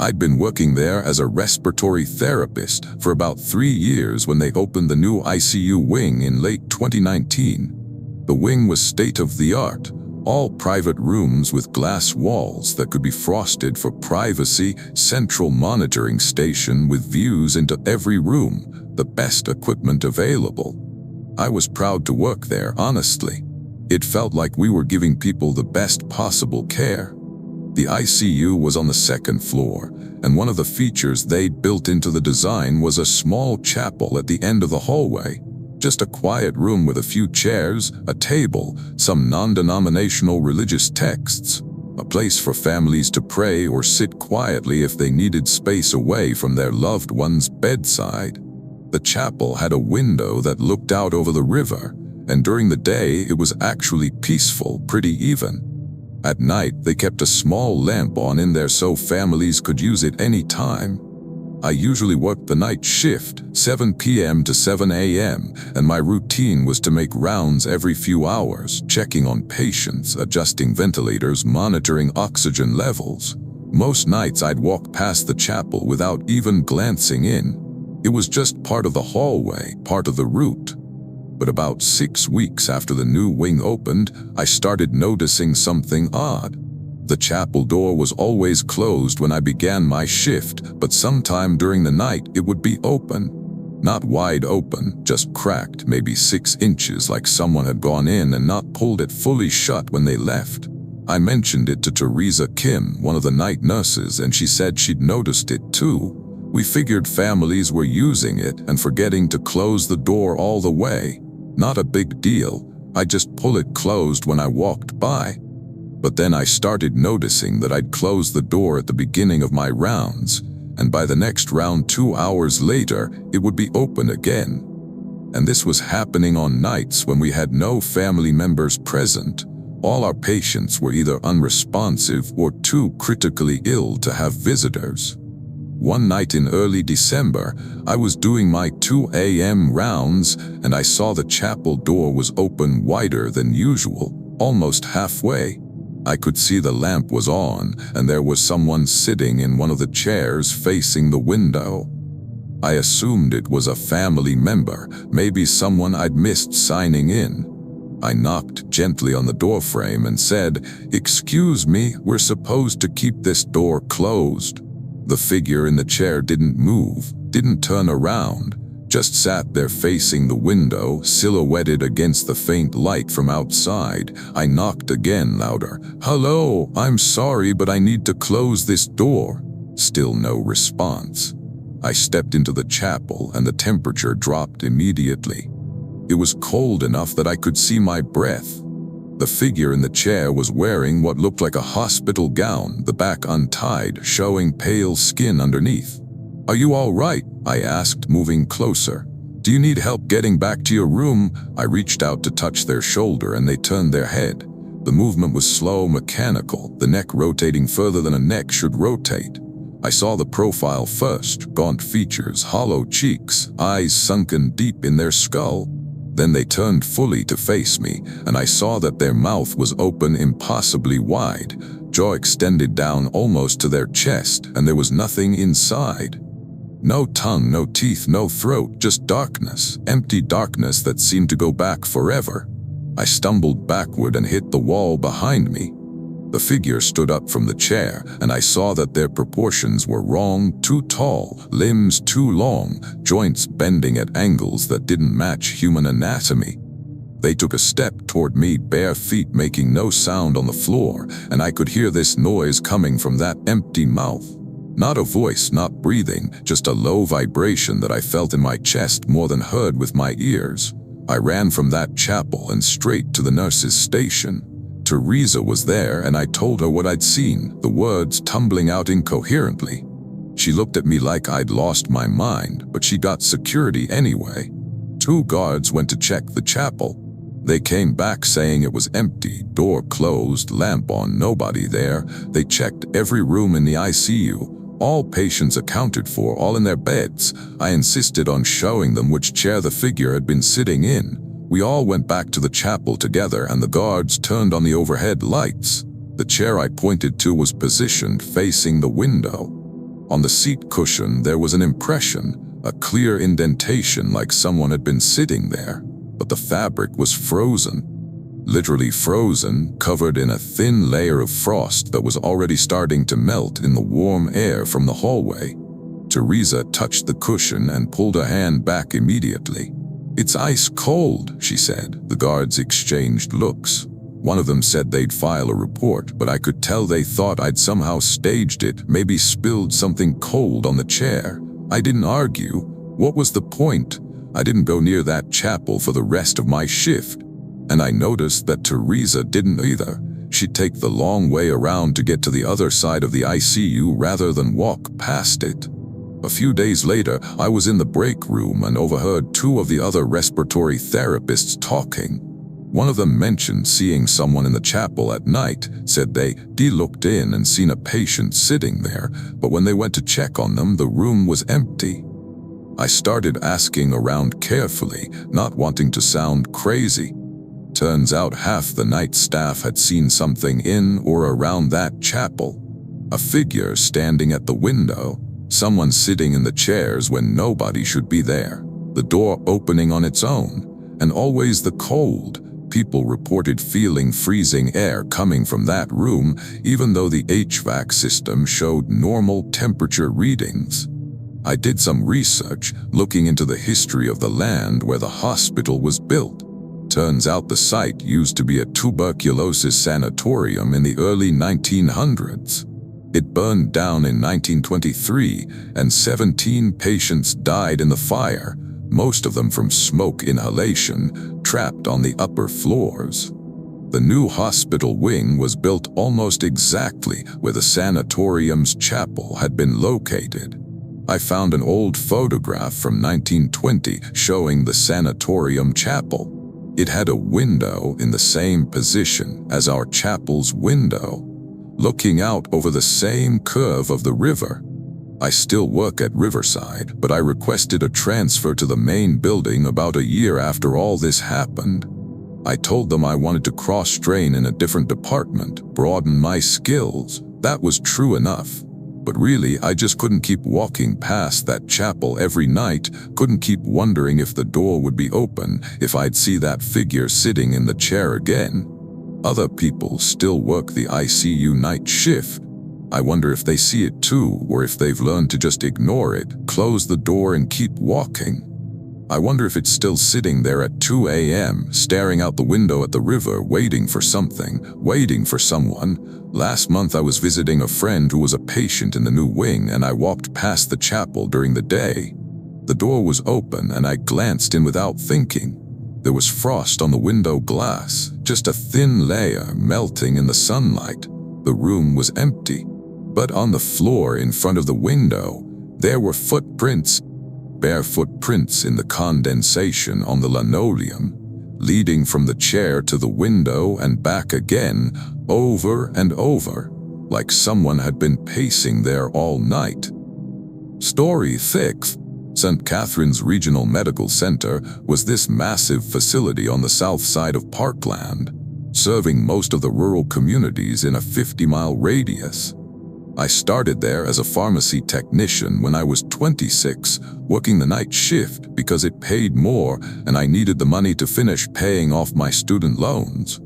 I'd been working there as a respiratory therapist for about 3 years when they opened the new ICU wing in late 2019. The wing was state-of-the-art, all private rooms with glass walls that could be frosted for privacy, central monitoring station with views into every room, the best equipment available. I was proud to work there, honestly. It felt like we were giving people the best possible care. The ICU was on the 2nd floor, and one of the features they'd built into the design was a small chapel at the end of the hallway. Just a quiet room with a few chairs, a table, some non-denominational religious texts, a place for families to pray or sit quietly if they needed space away from their loved one's bedside. The chapel had a window that looked out over the river, and during the day it was actually peaceful, pretty even. At night, they kept a small lamp on in there so families could use it any time. I usually worked the night shift, 7 p.m. to 7 a.m., and my routine was to make rounds every few hours, checking on patients, adjusting ventilators, monitoring oxygen levels. Most nights I'd walk past the chapel without even glancing in. It was just part of the hallway, part of the route. But about 6 weeks after the new wing opened, I started noticing something odd. The chapel door was always closed when I began my shift, but sometime during the night it would be open. Not wide open, just cracked, maybe 6 inches, like someone had gone in and not pulled it fully shut when they left. I mentioned it to Teresa Kim, one of the night nurses, and she said she'd noticed it too. We figured families were using it and forgetting to close the door all the way. Not a big deal, I just pull it closed when I walked by. But then I started noticing that I'd close the door at the beginning of my rounds, and by the next round 2 hours later, it would be open again. And this was happening on nights when we had no family members present. All our patients were either unresponsive or too critically ill to have visitors. One night in early December, I was doing my 2 a.m. rounds and I saw the chapel door was open wider than usual, almost halfway. I could see the lamp was on and there was someone sitting in one of the chairs facing the window. I assumed it was a family member, maybe someone I'd missed signing in. I knocked gently on the doorframe and said, "Excuse me, we're supposed to keep this door closed." The figure in the chair didn't move, didn't turn around, just sat there facing the window, silhouetted against the faint light from outside. I knocked again, louder. "Hello, I'm sorry, but I need to close this door." Still no response. I stepped into the chapel and the temperature dropped immediately. It was cold enough that I could see my breath. The figure in the chair was wearing what looked like a hospital gown, the back untied, showing pale skin underneath. "Are you all right?" I asked, moving closer. "Do you need help getting back to your room?" I reached out to touch their shoulder and they turned their head. The movement was slow, mechanical, the neck rotating further than a neck should rotate. I saw the profile first, gaunt features, hollow cheeks, eyes sunken deep in their skull. Then they turned fully to face me, and I saw that their mouth was open impossibly wide, jaw extended down almost to their chest, and there was nothing inside. No tongue, no teeth, no throat, just darkness, empty darkness that seemed to go back forever. I stumbled backward and hit the wall behind me. The figure stood up from the chair, and I saw that their proportions were wrong, too tall, limbs too long, joints bending at angles that didn't match human anatomy. They took a step toward me, bare feet making no sound on the floor, and I could hear this noise coming from that empty mouth. Not a voice, not breathing, just a low vibration that I felt in my chest more than heard with my ears. I ran from that chapel and straight to the nurse's station. Teresa was there, and I told her what I'd seen, the words tumbling out incoherently. She looked at me like I'd lost my mind, but she got security anyway. 2 guards went to check the chapel. They came back saying it was empty, door closed, lamp on, nobody there. They checked every room in the ICU, all patients accounted for, all in their beds. I insisted on showing them which chair the figure had been sitting in. We all went back to the chapel together, and the guards turned on the overhead lights. The chair I pointed to was positioned facing the window. On the seat cushion there was an impression, a clear indentation like someone had been sitting there, but the fabric was frozen. Literally frozen, covered in a thin layer of frost that was already starting to melt in the warm air from the hallway. Teresa touched the cushion and pulled her hand back immediately. "It's ice cold," she said. The guards exchanged looks. One of them said they'd file a report, but I could tell they thought I'd somehow staged it, maybe spilled something cold on the chair. I didn't argue. What was the point? I didn't go near that chapel for the rest of my shift. And I noticed that Teresa didn't either. She'd take the long way around to get to the other side of the ICU rather than walk past it. A few days later, I was in the break room and overheard 2 of the other respiratory therapists talking. One of them mentioned seeing someone in the chapel at night, said they looked in and seen a patient sitting there, but when they went to check on them, the room was empty. I started asking around carefully, not wanting to sound crazy. Turns out half the night staff had seen something in or around that chapel. A figure standing at the window, someone sitting in the chairs when nobody should be there, the door opening on its own, and always the cold. People reported feeling freezing air coming from that room, even though the HVAC system showed normal temperature readings. I did some research, looking into the history of the land where the hospital was built. Turns out the site used to be a tuberculosis sanatorium in the early 1900s. It burned down in 1923, and 17 patients died in the fire, most of them from smoke inhalation, trapped on the upper floors. The new hospital wing was built almost exactly where the sanatorium's chapel had been located. I found an old photograph from 1920 showing the sanatorium chapel. It had a window in the same position as our chapel's window, looking out over the same curve of the river. I still work at Riverside, but I requested a transfer to the main building about a year after all this happened. I told them I wanted to cross-train in a different department, broaden my skills. That was true enough. But really, I just couldn't keep walking past that chapel every night, couldn't keep wondering if the door would be open, if I'd see that figure sitting in the chair again. Other people still work the ICU night shift. I wonder if they see it too, or if they've learned to just ignore it, close the door and keep walking. I wonder if it's still sitting there at 2 a.m., staring out the window at the river, waiting for something, waiting for someone. Last month I was visiting a friend who was a patient in the new wing, and I walked past the chapel during the day. The door was open and I glanced in without thinking. There was frost on the window glass, just a thin layer melting in the sunlight. The room was empty, but on the floor in front of the window, there were footprints, bare footprints in the condensation on the linoleum, leading from the chair to the window and back again, over and over, like someone had been pacing there all night. Story 6. St. Catherine's Regional Medical Center was this massive facility on the south side of Parkland, serving most of the rural communities in a 50-mile radius. I started there as a pharmacy technician when I was 26, working the night shift because it paid more and I needed the money to finish paying off my student loans.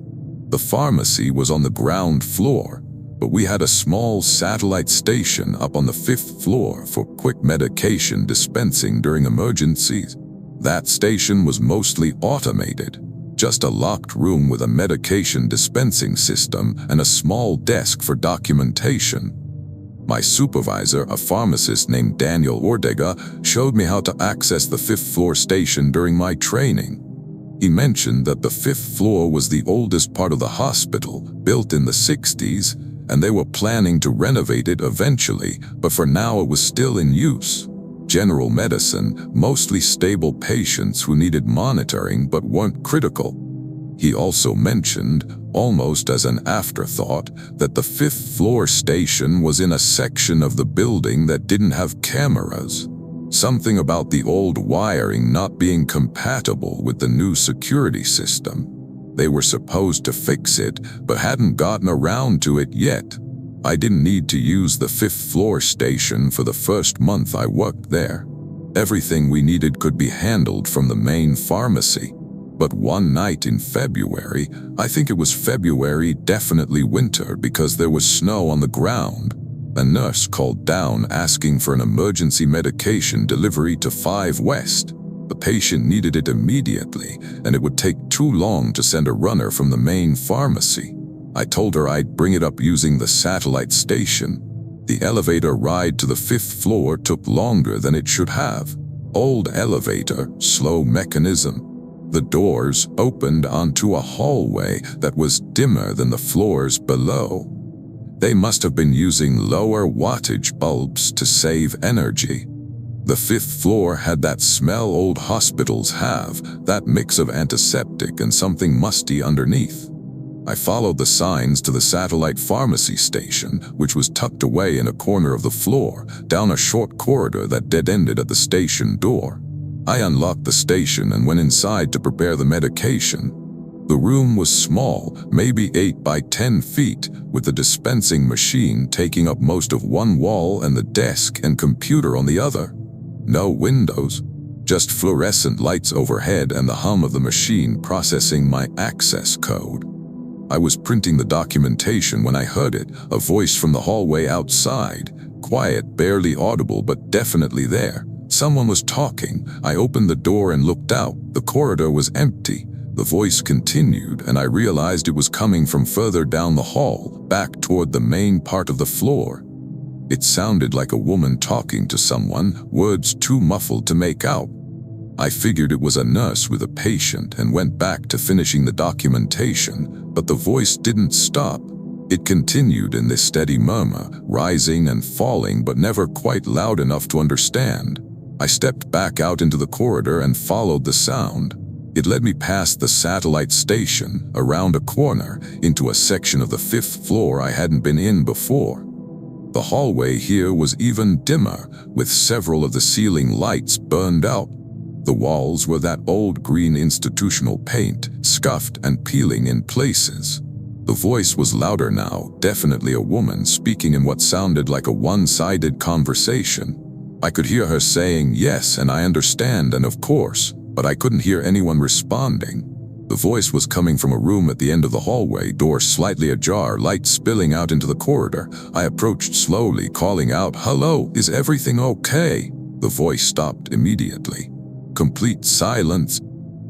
The pharmacy was on the ground floor, but we had a small satellite station up on the 5th floor for quick medication dispensing during emergencies. That station was mostly automated. just a locked room with a medication dispensing system and a small desk for documentation. My supervisor, a pharmacist named Daniel Ortega, showed me how to access the 5th floor station during my training. He mentioned that the 5th floor was the oldest part of the hospital, built in the 60s, and they were planning to renovate it eventually, but for now it was still in use. General medicine, mostly stable patients who needed monitoring but weren't critical. He also mentioned, almost as an afterthought, that the 5th floor station was in a section of the building that didn't have cameras. Something about the old wiring not being compatible with the new security system. They were supposed to fix it, but hadn't gotten around to it yet. I didn't need to use the 5th floor station for the first month I worked there. Everything we needed could be handled from the main pharmacy. But one night in February, I think it was February, definitely winter because there was snow on the ground, a nurse called down asking for an emergency medication delivery to 5 West. The patient needed it immediately, and it would take too long to send a runner from the main pharmacy. I told her I'd bring it up using the satellite station. The elevator ride to the 5th floor took longer than it should have. Old elevator, slow mechanism. The doors opened onto a hallway that was dimmer than the floors below. They must have been using lower wattage bulbs to save energy. The 5th floor had that smell old hospitals have, that mix of antiseptic and something musty underneath. I followed the signs to the satellite pharmacy station, which was tucked away in a corner of the floor, down a short corridor that dead-ended at the station door. I unlocked the station and went inside to prepare the medication. The room was small, maybe 8 by 10 feet, with the dispensing machine taking up most of one wall and the desk and computer on the other. No windows, just fluorescent lights overhead and the hum of the machine processing my access code. I was printing the documentation when I heard it, a voice from the hallway outside, quiet, barely audible, but definitely there. Someone was talking. I opened the door and looked out. The corridor was empty. The voice continued, and I realized it was coming from further down the hall, back toward the main part of the floor. It sounded like a woman talking to someone, words too muffled to make out. I figured it was a nurse with a patient and went back to finishing the documentation, but the voice didn't stop. It continued in this steady murmur, rising and falling but never quite loud enough to understand. I stepped back out into the corridor and followed the sound. It led me past the satellite station, around a corner, into a section of the 5th floor I hadn't been in before. The hallway here was even dimmer, with several of the ceiling lights burned out. The walls were that old green institutional paint, scuffed and peeling in places. The voice was louder now, definitely a woman speaking in what sounded like a one-sided conversation. I could hear her saying, "Yes, and I understand, and of course," but I couldn't hear anyone responding. The voice was coming from a room at the end of the hallway, door slightly ajar, light spilling out into the corridor. I approached slowly, calling out, "Hello, is everything okay?" The voice stopped immediately. Complete silence.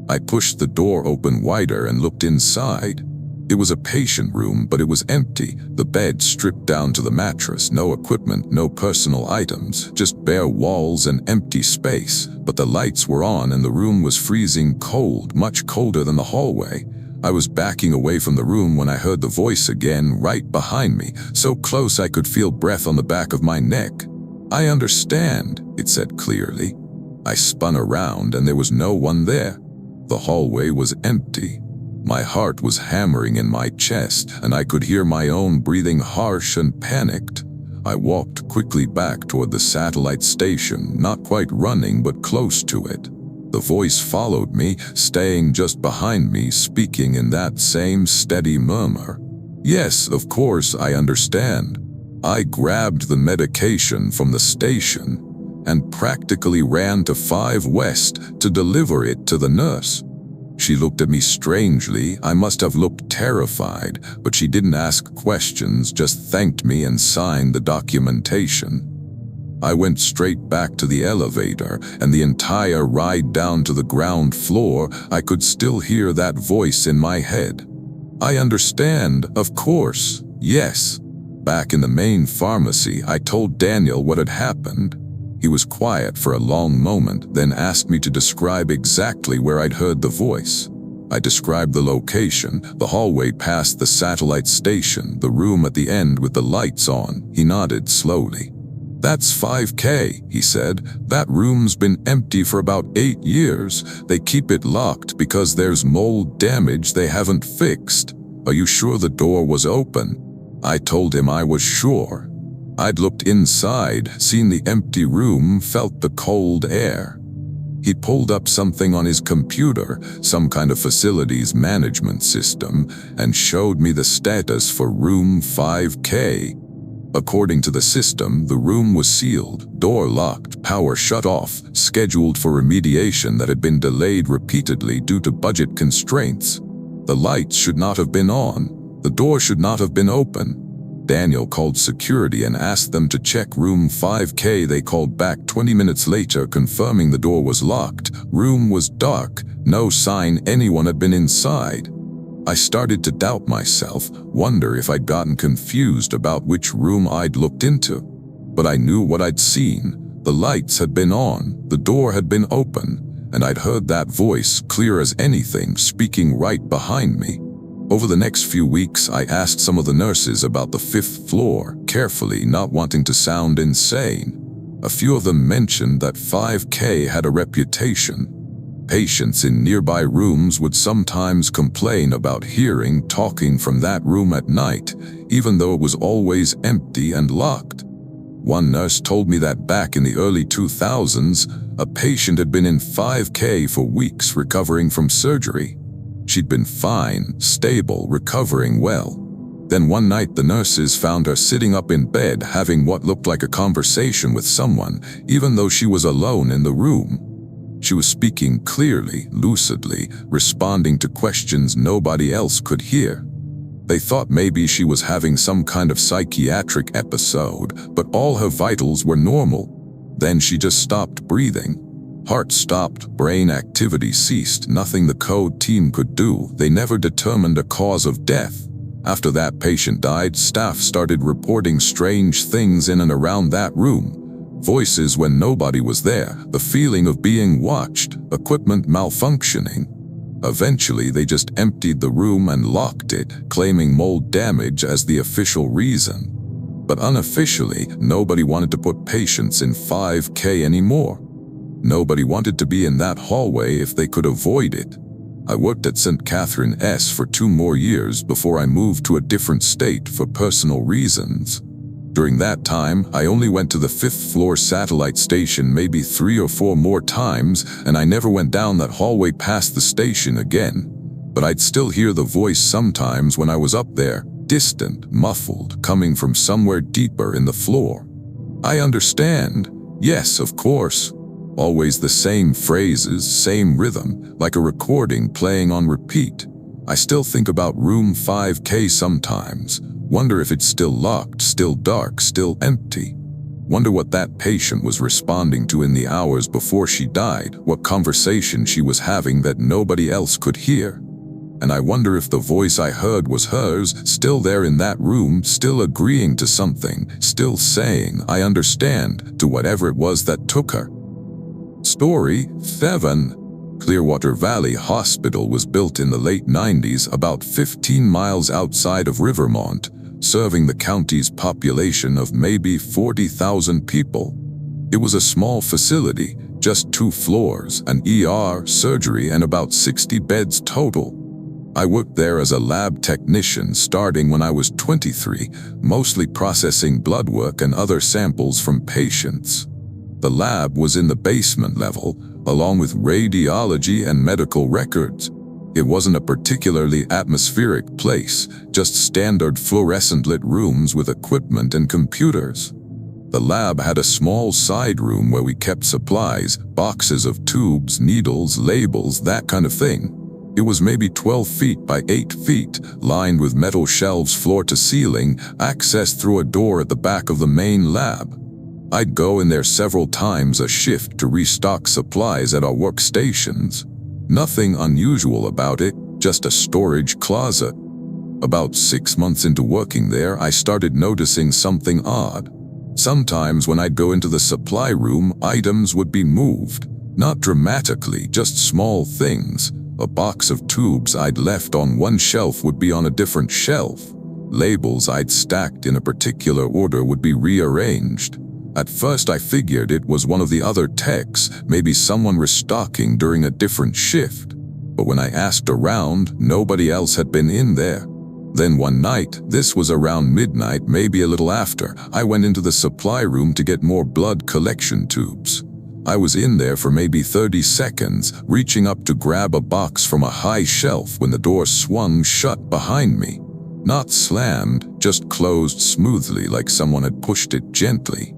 I pushed the door open wider and looked inside. It was a patient room, but it was empty, the bed stripped down to the mattress, no equipment, no personal items, just bare walls and empty space. But the lights were on and the room was freezing cold, much colder than the hallway. I was backing away from the room when I heard the voice again, right behind me, so close I could feel breath on the back of my neck. "I understand," it said clearly. I spun around and there was no one there. The hallway was empty. My heart was hammering in my chest, and I could hear my own breathing harsh and panicked. I walked quickly back toward the satellite station, not quite running but close to it. The voice followed me, staying just behind me, speaking in that same steady murmur. "Yes, of course, I understand." I grabbed the medication from the station and practically ran to 5 West to deliver it to the nurse. She looked at me strangely. I must have looked terrified, but she didn't ask questions, just thanked me and signed the documentation. I went straight back to the elevator, and the entire ride down to the ground floor, I could still hear that voice in my head. I understand, of course, yes. Back in the main pharmacy, I told Daniel what had happened. He was quiet for a long moment, then asked me to describe exactly where I'd heard the voice. I described the location, the hallway past the satellite station, the room at the end with the lights on. He nodded slowly. "That's 5K, he said. "That room's been empty for about 8 years. They keep it locked because there's mold damage they haven't fixed. Are you sure the door was open?" I told him I was sure. I'd looked inside, seen the empty room, felt the cold air. He pulled up something on his computer, some kind of facilities management system, and showed me the status for room 5K. According to the system, the room was sealed, door locked, power shut off, scheduled for remediation that had been delayed repeatedly due to budget constraints. The lights should not have been on. The door should not have been open. Daniel called security and asked them to check room 5K. They called back 20 minutes later, confirming the door was locked. Room was dark, no sign anyone had been inside. I started to doubt myself, wonder if I'd gotten confused about which room I'd looked into. But I knew what I'd seen. The lights had been on, the door had been open, and I'd heard that voice, clear as anything, speaking right behind me. Over the next few weeks, I asked some of the nurses about the 5th floor, carefully, not wanting to sound insane. A few of them mentioned that 5K had a reputation. Patients in nearby rooms would sometimes complain about hearing talking from that room at night, even though it was always empty and locked. One nurse told me that back in the early 2000s, a patient had been in 5K for weeks recovering from surgery. She'd been fine, stable, recovering well. Then one night the nurses found her sitting up in bed having what looked like a conversation with someone, even though she was alone in the room. She was speaking clearly, lucidly, responding to questions nobody else could hear. They thought maybe she was having some kind of psychiatric episode, but all her vitals were normal. Then she just stopped breathing. Heart stopped, brain activity ceased, nothing the code team could do. They never determined a cause of death. After that patient died, staff started reporting strange things in and around that room. Voices when nobody was there, the feeling of being watched, equipment malfunctioning. Eventually, they just emptied the room and locked it, claiming mold damage as the official reason. But unofficially, nobody wanted to put patients in 5K anymore. Nobody wanted to be in that hallway if they could avoid it. I worked at St. Catherine S for 2 more years before I moved to a different state for personal reasons. During that time, I only went to the 5th floor satellite station maybe 3 or 4 more times, and I never went down that hallway past the station again. But I'd still hear the voice sometimes when I was up there, distant, muffled, coming from somewhere deeper in the floor. I understand. Yes, of course. Always the same phrases, same rhythm, like a recording playing on repeat. I still think about room 5K sometimes. Wonder if it's still locked, still dark, still empty. Wonder what that patient was responding to in the hours before she died, what conversation she was having that nobody else could hear. And I wonder if the voice I heard was hers, still there in that room, still agreeing to something, still saying, "I understand," to whatever it was that took her. Story 7. Clearwater Valley Hospital was built in the late 90s about 15 miles outside of Rivermont, serving the county's population of maybe 40,000 people. It was a small facility, just 2 floors, an ER, surgery, and about 60 beds total. I worked there as a lab technician starting when I was 23, mostly processing blood work and other samples from patients. The lab was in the basement level, along with radiology and medical records. It wasn't a particularly atmospheric place, just standard fluorescent-lit rooms with equipment and computers. The lab had a small side room where we kept supplies, boxes of tubes, needles, labels, that kind of thing. It was maybe 12 feet by 8 feet, lined with metal shelves floor to ceiling, accessed through a door at the back of the main lab. I'd go in there several times a shift to restock supplies at our workstations. Nothing unusual about it, just a storage closet. About 6 months into working there, I started noticing something odd. Sometimes when I'd go into the supply room, items would be moved. Not dramatically, just small things. A box of tubes I'd left on one shelf would be on a different shelf. Labels I'd stacked in a particular order would be rearranged. At first I figured it was one of the other techs, maybe someone restocking during a different shift. But when I asked around, nobody else had been in there. Then one night, this was around midnight, maybe a little after, I went into the supply room to get more blood collection tubes. I was in there for maybe 30 seconds, reaching up to grab a box from a high shelf when the door swung shut behind me. Not slammed, just closed smoothly like someone had pushed it gently.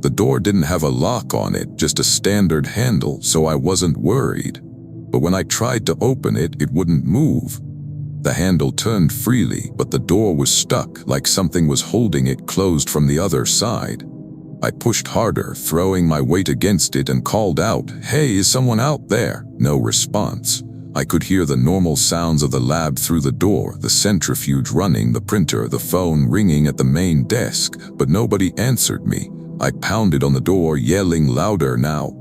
The door didn't have a lock on it, just a standard handle, so I wasn't worried. But when I tried to open it, it wouldn't move. The handle turned freely, but the door was stuck, like something was holding it closed from the other side. I pushed harder, throwing my weight against it, and called out, "Hey, is someone out there?" No response. I could hear the normal sounds of the lab through the door, the centrifuge running, the printer, the phone ringing at the main desk, but nobody answered me. I pounded on the door, yelling louder now.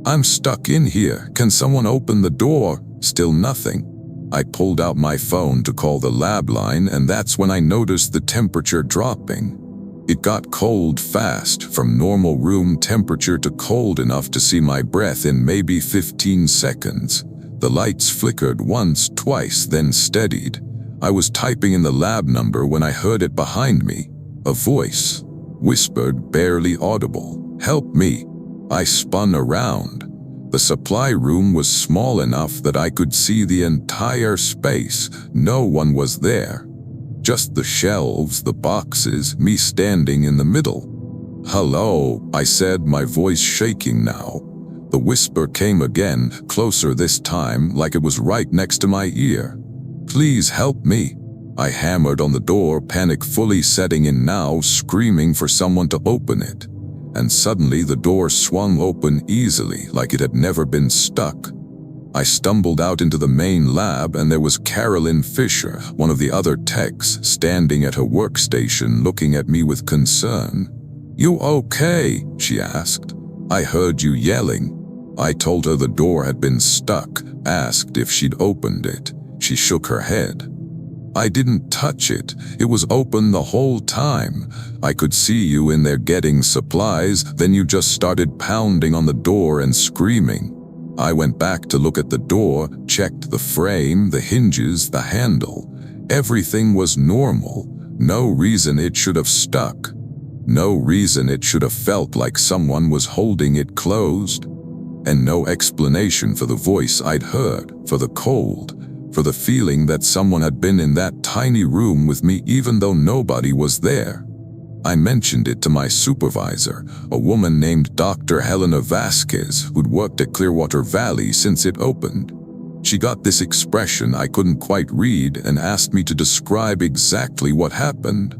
"I'm stuck in here. Can someone open the door?" Still nothing. I pulled out my phone to call the lab line, and that's when I noticed the temperature dropping. It got cold fast, from normal room temperature to cold enough to see my breath in maybe 15 seconds. The lights flickered once, twice, then steadied. I was typing in the lab number when I heard it behind me. A voice whispered, barely audible, "Help me." I spun around. The supply room was small enough that I could see the entire space. No one was there. Just the shelves, the boxes, me standing in the middle. "Hello," I said, my voice shaking now. The whisper came again, closer this time, like it was right next to my ear. "Please help me." I hammered on the door, panic fully setting in now, screaming for someone to open it. And suddenly the door swung open easily, like it had never been stuck. I stumbled out into the main lab, and there was Carolyn Fisher, one of the other techs, standing at her workstation looking at me with concern. "You okay?" she asked. "I heard you yelling." I told her the door had been stuck, asked if she'd opened it. She shook her head. "I didn't touch it. It was open the whole time. I could see you in there getting supplies, then you just started pounding on the door and screaming." I went back to look at the door, checked the frame, the hinges, the handle. Everything was normal. No reason it should have stuck. No reason it should have felt like someone was holding it closed. And no explanation for the voice I'd heard, for the cold, for the feeling that someone had been in that tiny room with me even though nobody was there. I mentioned it to my supervisor, a woman named Dr. Helena Vasquez, who'd worked at Clearwater Valley since it opened. She got this expression I couldn't quite read and asked me to describe exactly what happened.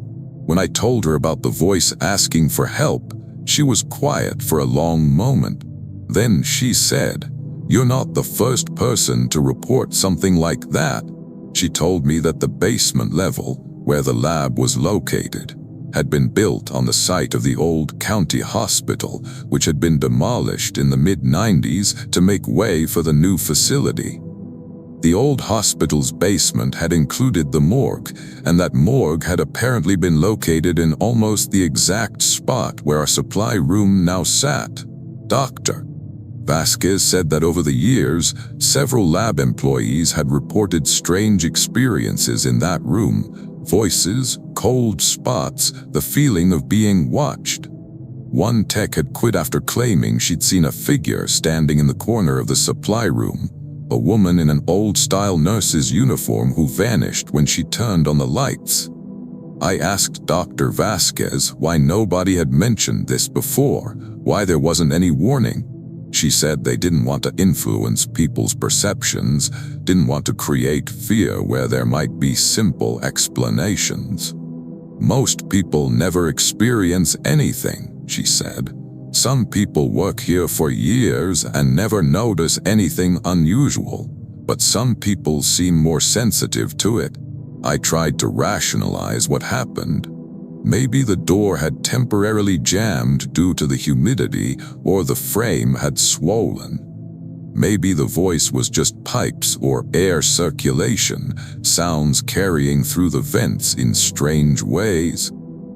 When I told her about the voice asking for help, she was quiet for a long moment. Then she said, "You're not the first person to report something like that." She told me that the basement level, where the lab was located, had been built on the site of the old county hospital, which had been demolished in the mid-90s to make way for the new facility. The old hospital's basement had included the morgue, and that morgue had apparently been located in almost the exact spot where our supply room now sat. Dr. Vasquez said that over the years, several lab employees had reported strange experiences in that room. Voices, cold spots, the feeling of being watched. One tech had quit after claiming she'd seen a figure standing in the corner of the supply room, a woman in an old-style nurse's uniform who vanished when she turned on the lights. I asked Dr. Vasquez why nobody had mentioned this before, why there wasn't any warning. She said they didn't want to influence people's perceptions, didn't want to create fear where there might be simple explanations. "Most people never experience anything," she said. Some people work here for years and never notice anything unusual, but some people seem more sensitive to it. I tried to rationalize what happened. Maybe the door had temporarily jammed due to the humidity, or the frame had swollen. Maybe the voice was just pipes or air circulation, sounds carrying through the vents in strange ways.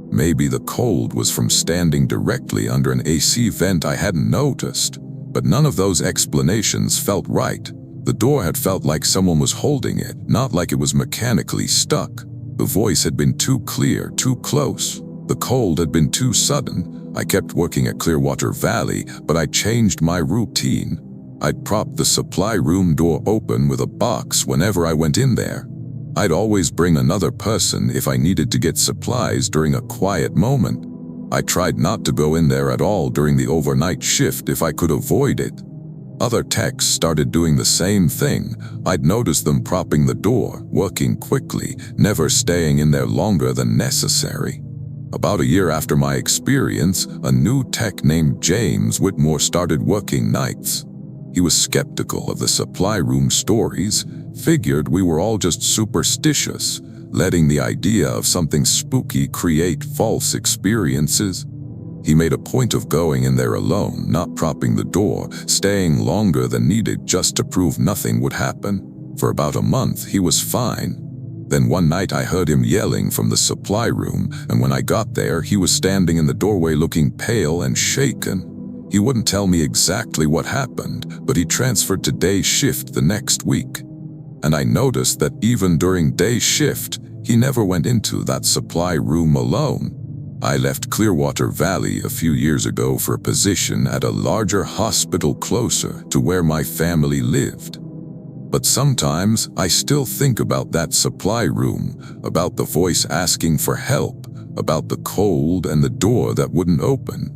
Maybe the cold was from standing directly under an AC vent I hadn't noticed, but none of those explanations felt right. The door had felt like someone was holding it, not like it was mechanically stuck. The voice had been too clear, too close. The cold had been too sudden. I kept working at Clearwater Valley, but I changed my routine. I'd prop the supply room door open with a box whenever I went in there. I'd always bring another person if I needed to get supplies during a quiet moment. I tried not to go in there at all during the overnight shift if I could avoid it. Other techs started doing the same thing. I'd notice them propping the door, working quickly, never staying in there longer than necessary. About a year after my experience, a new tech named James Whitmore started working nights. He was skeptical of the supply room stories, figured we were all just superstitious, letting the idea of something spooky create false experiences. He made a point of going in there alone, not propping the door, staying longer than needed just to prove nothing would happen. For about a month, he was fine. Then one night I heard him yelling from the supply room, and when I got there, he was standing in the doorway looking pale and shaken. He wouldn't tell me exactly what happened, but he transferred to day shift the next week. And I noticed that even during day shift, he never went into that supply room alone. I left Clearwater Valley a few years ago for a position at a larger hospital closer to where my family lived. But sometimes I still think about that supply room, about the voice asking for help, about the cold and the door that wouldn't open.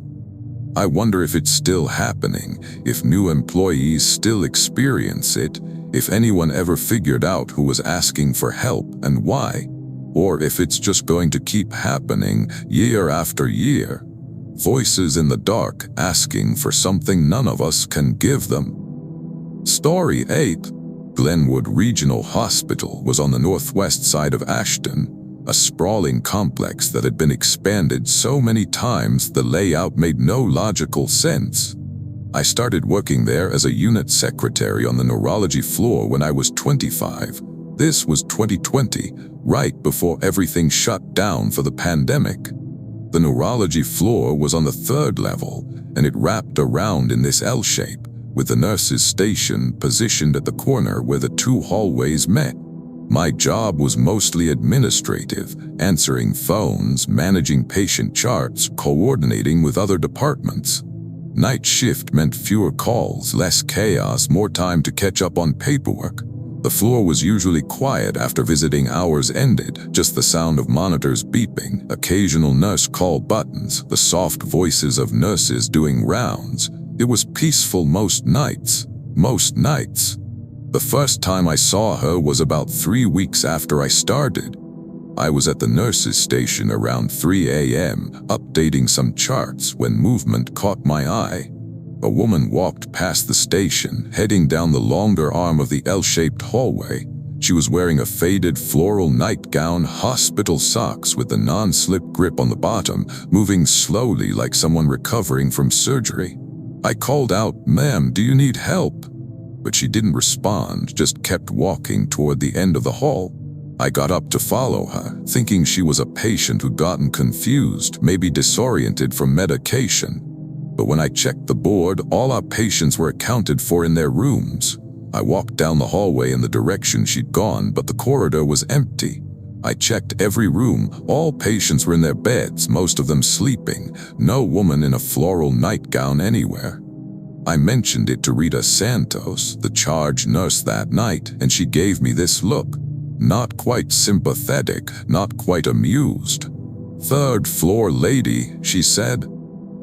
I wonder if it's still happening, if new employees still experience it, if anyone ever figured out who was asking for help and why, or if it's just going to keep happening year after year. Voices in the dark asking for something none of us can give them. Story 8. Glenwood Regional Hospital was on the northwest side of Ashton, a sprawling complex that had been expanded so many times the layout made no logical sense. I started working there as a unit secretary on the neurology floor when I was 25. This was 2020, right before everything shut down for the pandemic. The neurology floor was on the 3rd level, and it wrapped around in this L shape, with the nurses' station positioned at the corner where the two hallways met. My job was mostly administrative, answering phones, managing patient charts, coordinating with other departments. Night shift meant fewer calls, less chaos, more time to catch up on paperwork. The floor was usually quiet after visiting hours ended, just the sound of monitors beeping, occasional nurse call buttons, the soft voices of nurses doing rounds. It was peaceful most nights. The first time I saw her was about 3 weeks after I started. I was at the nurses' station around 3 a.m., updating some charts when movement caught my eye. A woman walked past the station, heading down the longer arm of the L-shaped hallway. She was wearing a faded floral nightgown, hospital socks with a non-slip grip on the bottom, moving slowly like someone recovering from surgery. I called out, "Ma'am, do you need help?" But she didn't respond, just kept walking toward the end of the hall. I got up to follow her, thinking she was a patient who'd gotten confused, maybe disoriented from medication. But when I checked the board, all our patients were accounted for in their rooms. I walked down the hallway in the direction she'd gone, but the corridor was empty. I checked every room. All patients were in their beds, most of them sleeping. No woman in a floral nightgown anywhere. I mentioned it to Rita Santos, the charge nurse that night, and she gave me this look. Not quite sympathetic, not quite amused. "Third floor lady," she said.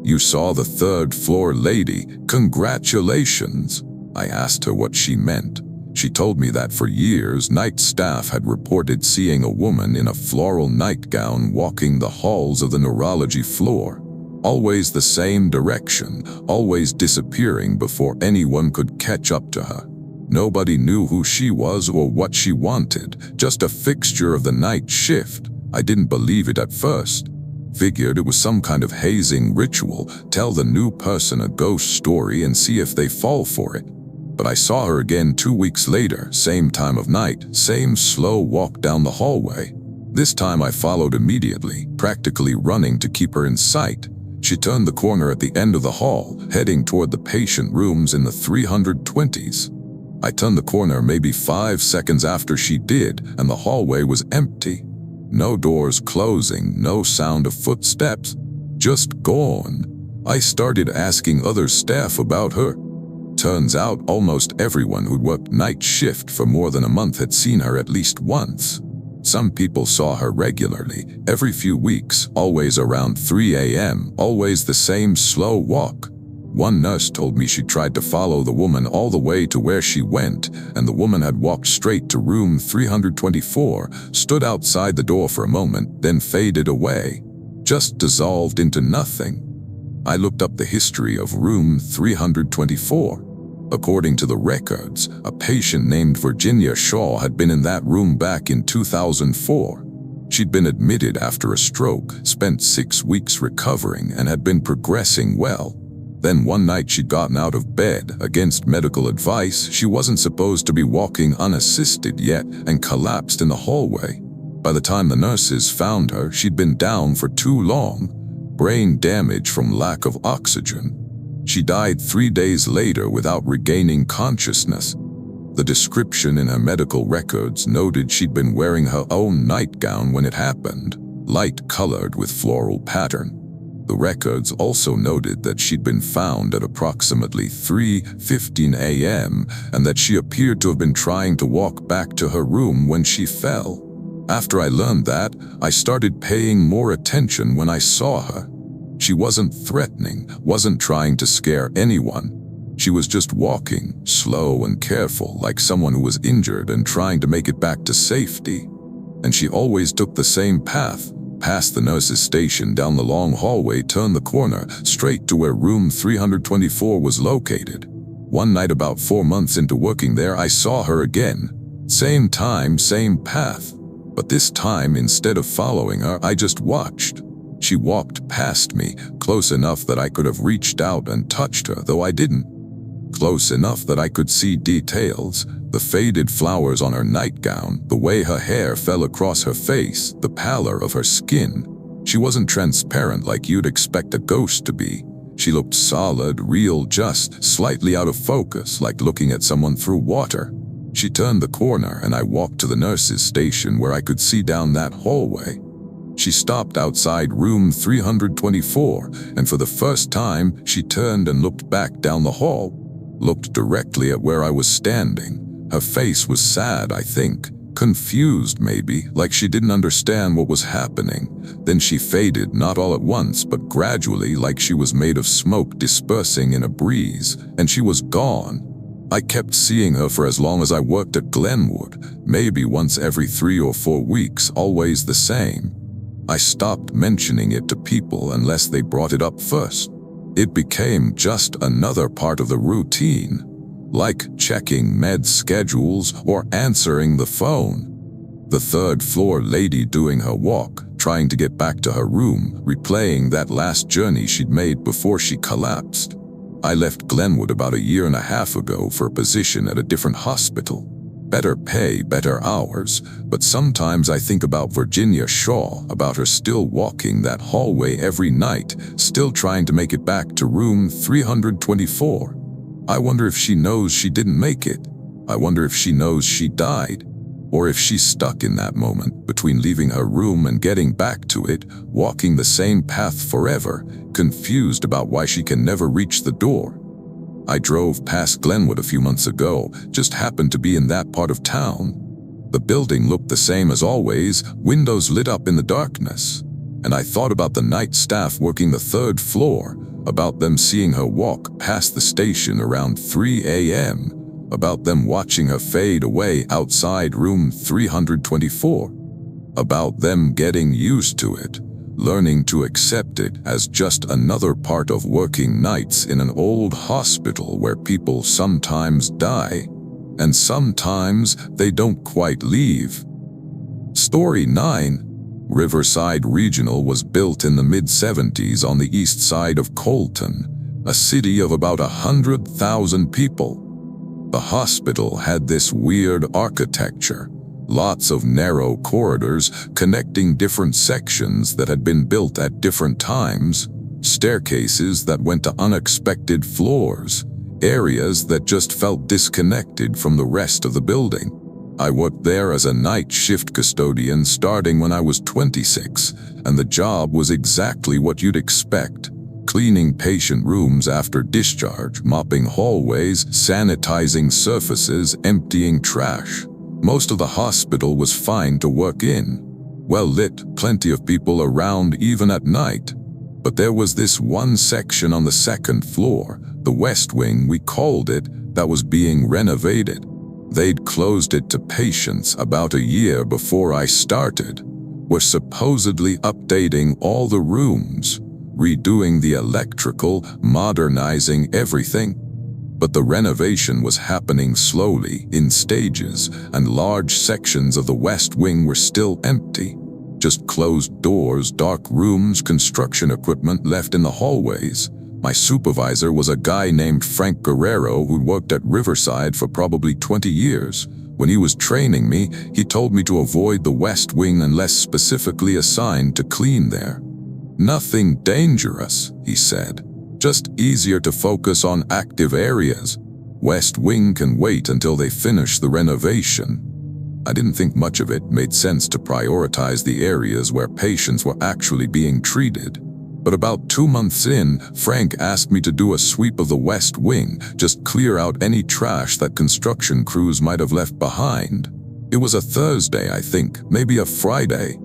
"You saw the third floor lady. Congratulations." I asked her what she meant. She told me that for years, night staff had reported seeing a woman in a floral nightgown walking the halls of the neurology floor. Always the same direction, always disappearing before anyone could catch up to her. Nobody knew who she was or what she wanted, just a fixture of the night shift. I didn't believe it at first. Figured it was some kind of hazing ritual, tell the new person a ghost story and see if they fall for it. But I saw her again 2 weeks later, same time of night, same slow walk down the hallway. This time I followed immediately, practically running to keep her in sight. She turned the corner at the end of the hall, heading toward the patient rooms in the 320s. I turned the corner maybe 5 seconds after she did, and the hallway was empty. No doors closing, no sound of footsteps, just gone. I started asking other staff about her. Turns out almost everyone who'd worked night shift for more than a month had seen her at least once. Some people saw her regularly, every few weeks, always around 3 a.m., always the same slow walk. One nurse told me she tried to follow the woman all the way to where she went, and the woman had walked straight to room 324, stood outside the door for a moment, then faded away, just dissolved into nothing. I looked up the history of room 324. According to the records, a patient named Virginia Shaw had been in that room back in 2004. She'd been admitted after a stroke, spent 6 weeks recovering, and had been progressing well. Then one night she'd gotten out of bed, against medical advice. She wasn't supposed to be walking unassisted yet, and collapsed in the hallway. By the time the nurses found her, she'd been down for too long, brain damage from lack of oxygen. She died 3 days later without regaining consciousness. The description in her medical records noted she'd been wearing her own nightgown when it happened, light-colored with floral pattern. The records also noted that she'd been found at approximately 3:15 a.m. and that she appeared to have been trying to walk back to her room when she fell. After I learned that, I started paying more attention when I saw her. She wasn't threatening, wasn't trying to scare anyone. She was just walking, slow and careful, like someone who was injured and trying to make it back to safety. And she always took the same path, past the nurse's station, down the long hallway, turned the corner, straight to where room 324 was located. One night about 4 months into working there, I saw her again. Same time, same path. But this time, instead of following her, I just watched. She walked past me, close enough that I could have reached out and touched her, though I didn't. Close enough that I could see details, the faded flowers on her nightgown, the way her hair fell across her face, the pallor of her skin. She wasn't transparent like you'd expect a ghost to be. She looked solid, real, just slightly out of focus, like looking at someone through water. She turned the corner and I walked to the nurse's station where I could see down that hallway. She stopped outside room 324, and for the first time, she turned and looked back down the hall, looked directly at where I was standing. Her face was sad, I think, confused maybe, like she didn't understand what was happening. Then she faded, not all at once, but gradually, like she was made of smoke dispersing in a breeze, and she was gone. I kept seeing her for as long as I worked at Glenwood, maybe once every 3 or 4 weeks, always the same. I stopped mentioning it to people unless they brought it up first. It became just another part of the routine, like checking med schedules or answering the phone. The third-floor lady doing her walk, trying to get back to her room, replaying that last journey she'd made before she collapsed. I left Glenwood about 1.5 years ago for a position at a different hospital. Better pay, better hours, but sometimes I think about Virginia Shaw, about her still walking that hallway every night, still trying to make it back to room 324. I wonder if she knows she didn't make it. I wonder if she knows she died, or if she's stuck in that moment between leaving her room and getting back to it, walking the same path forever, confused about why she can never reach the door. I drove past Glenwood a few months ago, just happened to be in that part of town. The building looked the same as always, windows lit up in the darkness. And I thought about the night staff working the 3rd floor, about them seeing her walk past the station around 3 a.m., about them watching her fade away outside room 324, about them getting used to it, learning to accept it as just another part of working nights in an old hospital where people sometimes die, and sometimes they don't quite leave. Story 9. Riverside Regional was built in the mid-70s on the east side of Colton, a city of about 100,000 people. The hospital had this weird architecture, lots of narrow corridors connecting different sections that had been built at different times, staircases that went to unexpected floors, areas that just felt disconnected from the rest of the building. I worked there as a night shift custodian starting when I was 26, and the job was exactly what you'd expect. Cleaning patient rooms after discharge, mopping hallways, sanitizing surfaces, emptying trash. Most of the hospital was fine to work in. Well lit, plenty of people around even at night. But there was this one section on the second floor, the West Wing we called it, that was being renovated. They'd closed it to patients about a year before I started, were supposedly updating all the rooms, redoing the electrical, modernizing everything. But the renovation was happening slowly, in stages, and large sections of the West Wing were still empty. Just closed doors, dark rooms, construction equipment left in the hallways. My supervisor was a guy named Frank Guerrero who worked at Riverside for probably 20 years. When he was training me, he told me to avoid the West Wing unless specifically assigned to clean there. Nothing dangerous, he said. Just easier to focus on active areas. West Wing can wait until they finish the renovation. I didn't think much of it made sense to prioritize the areas where patients were actually being treated. But about 2 months in, Frank asked me to do a sweep of the West Wing, just clear out any trash that construction crews might have left behind. It was a Thursday, I think, maybe a Friday.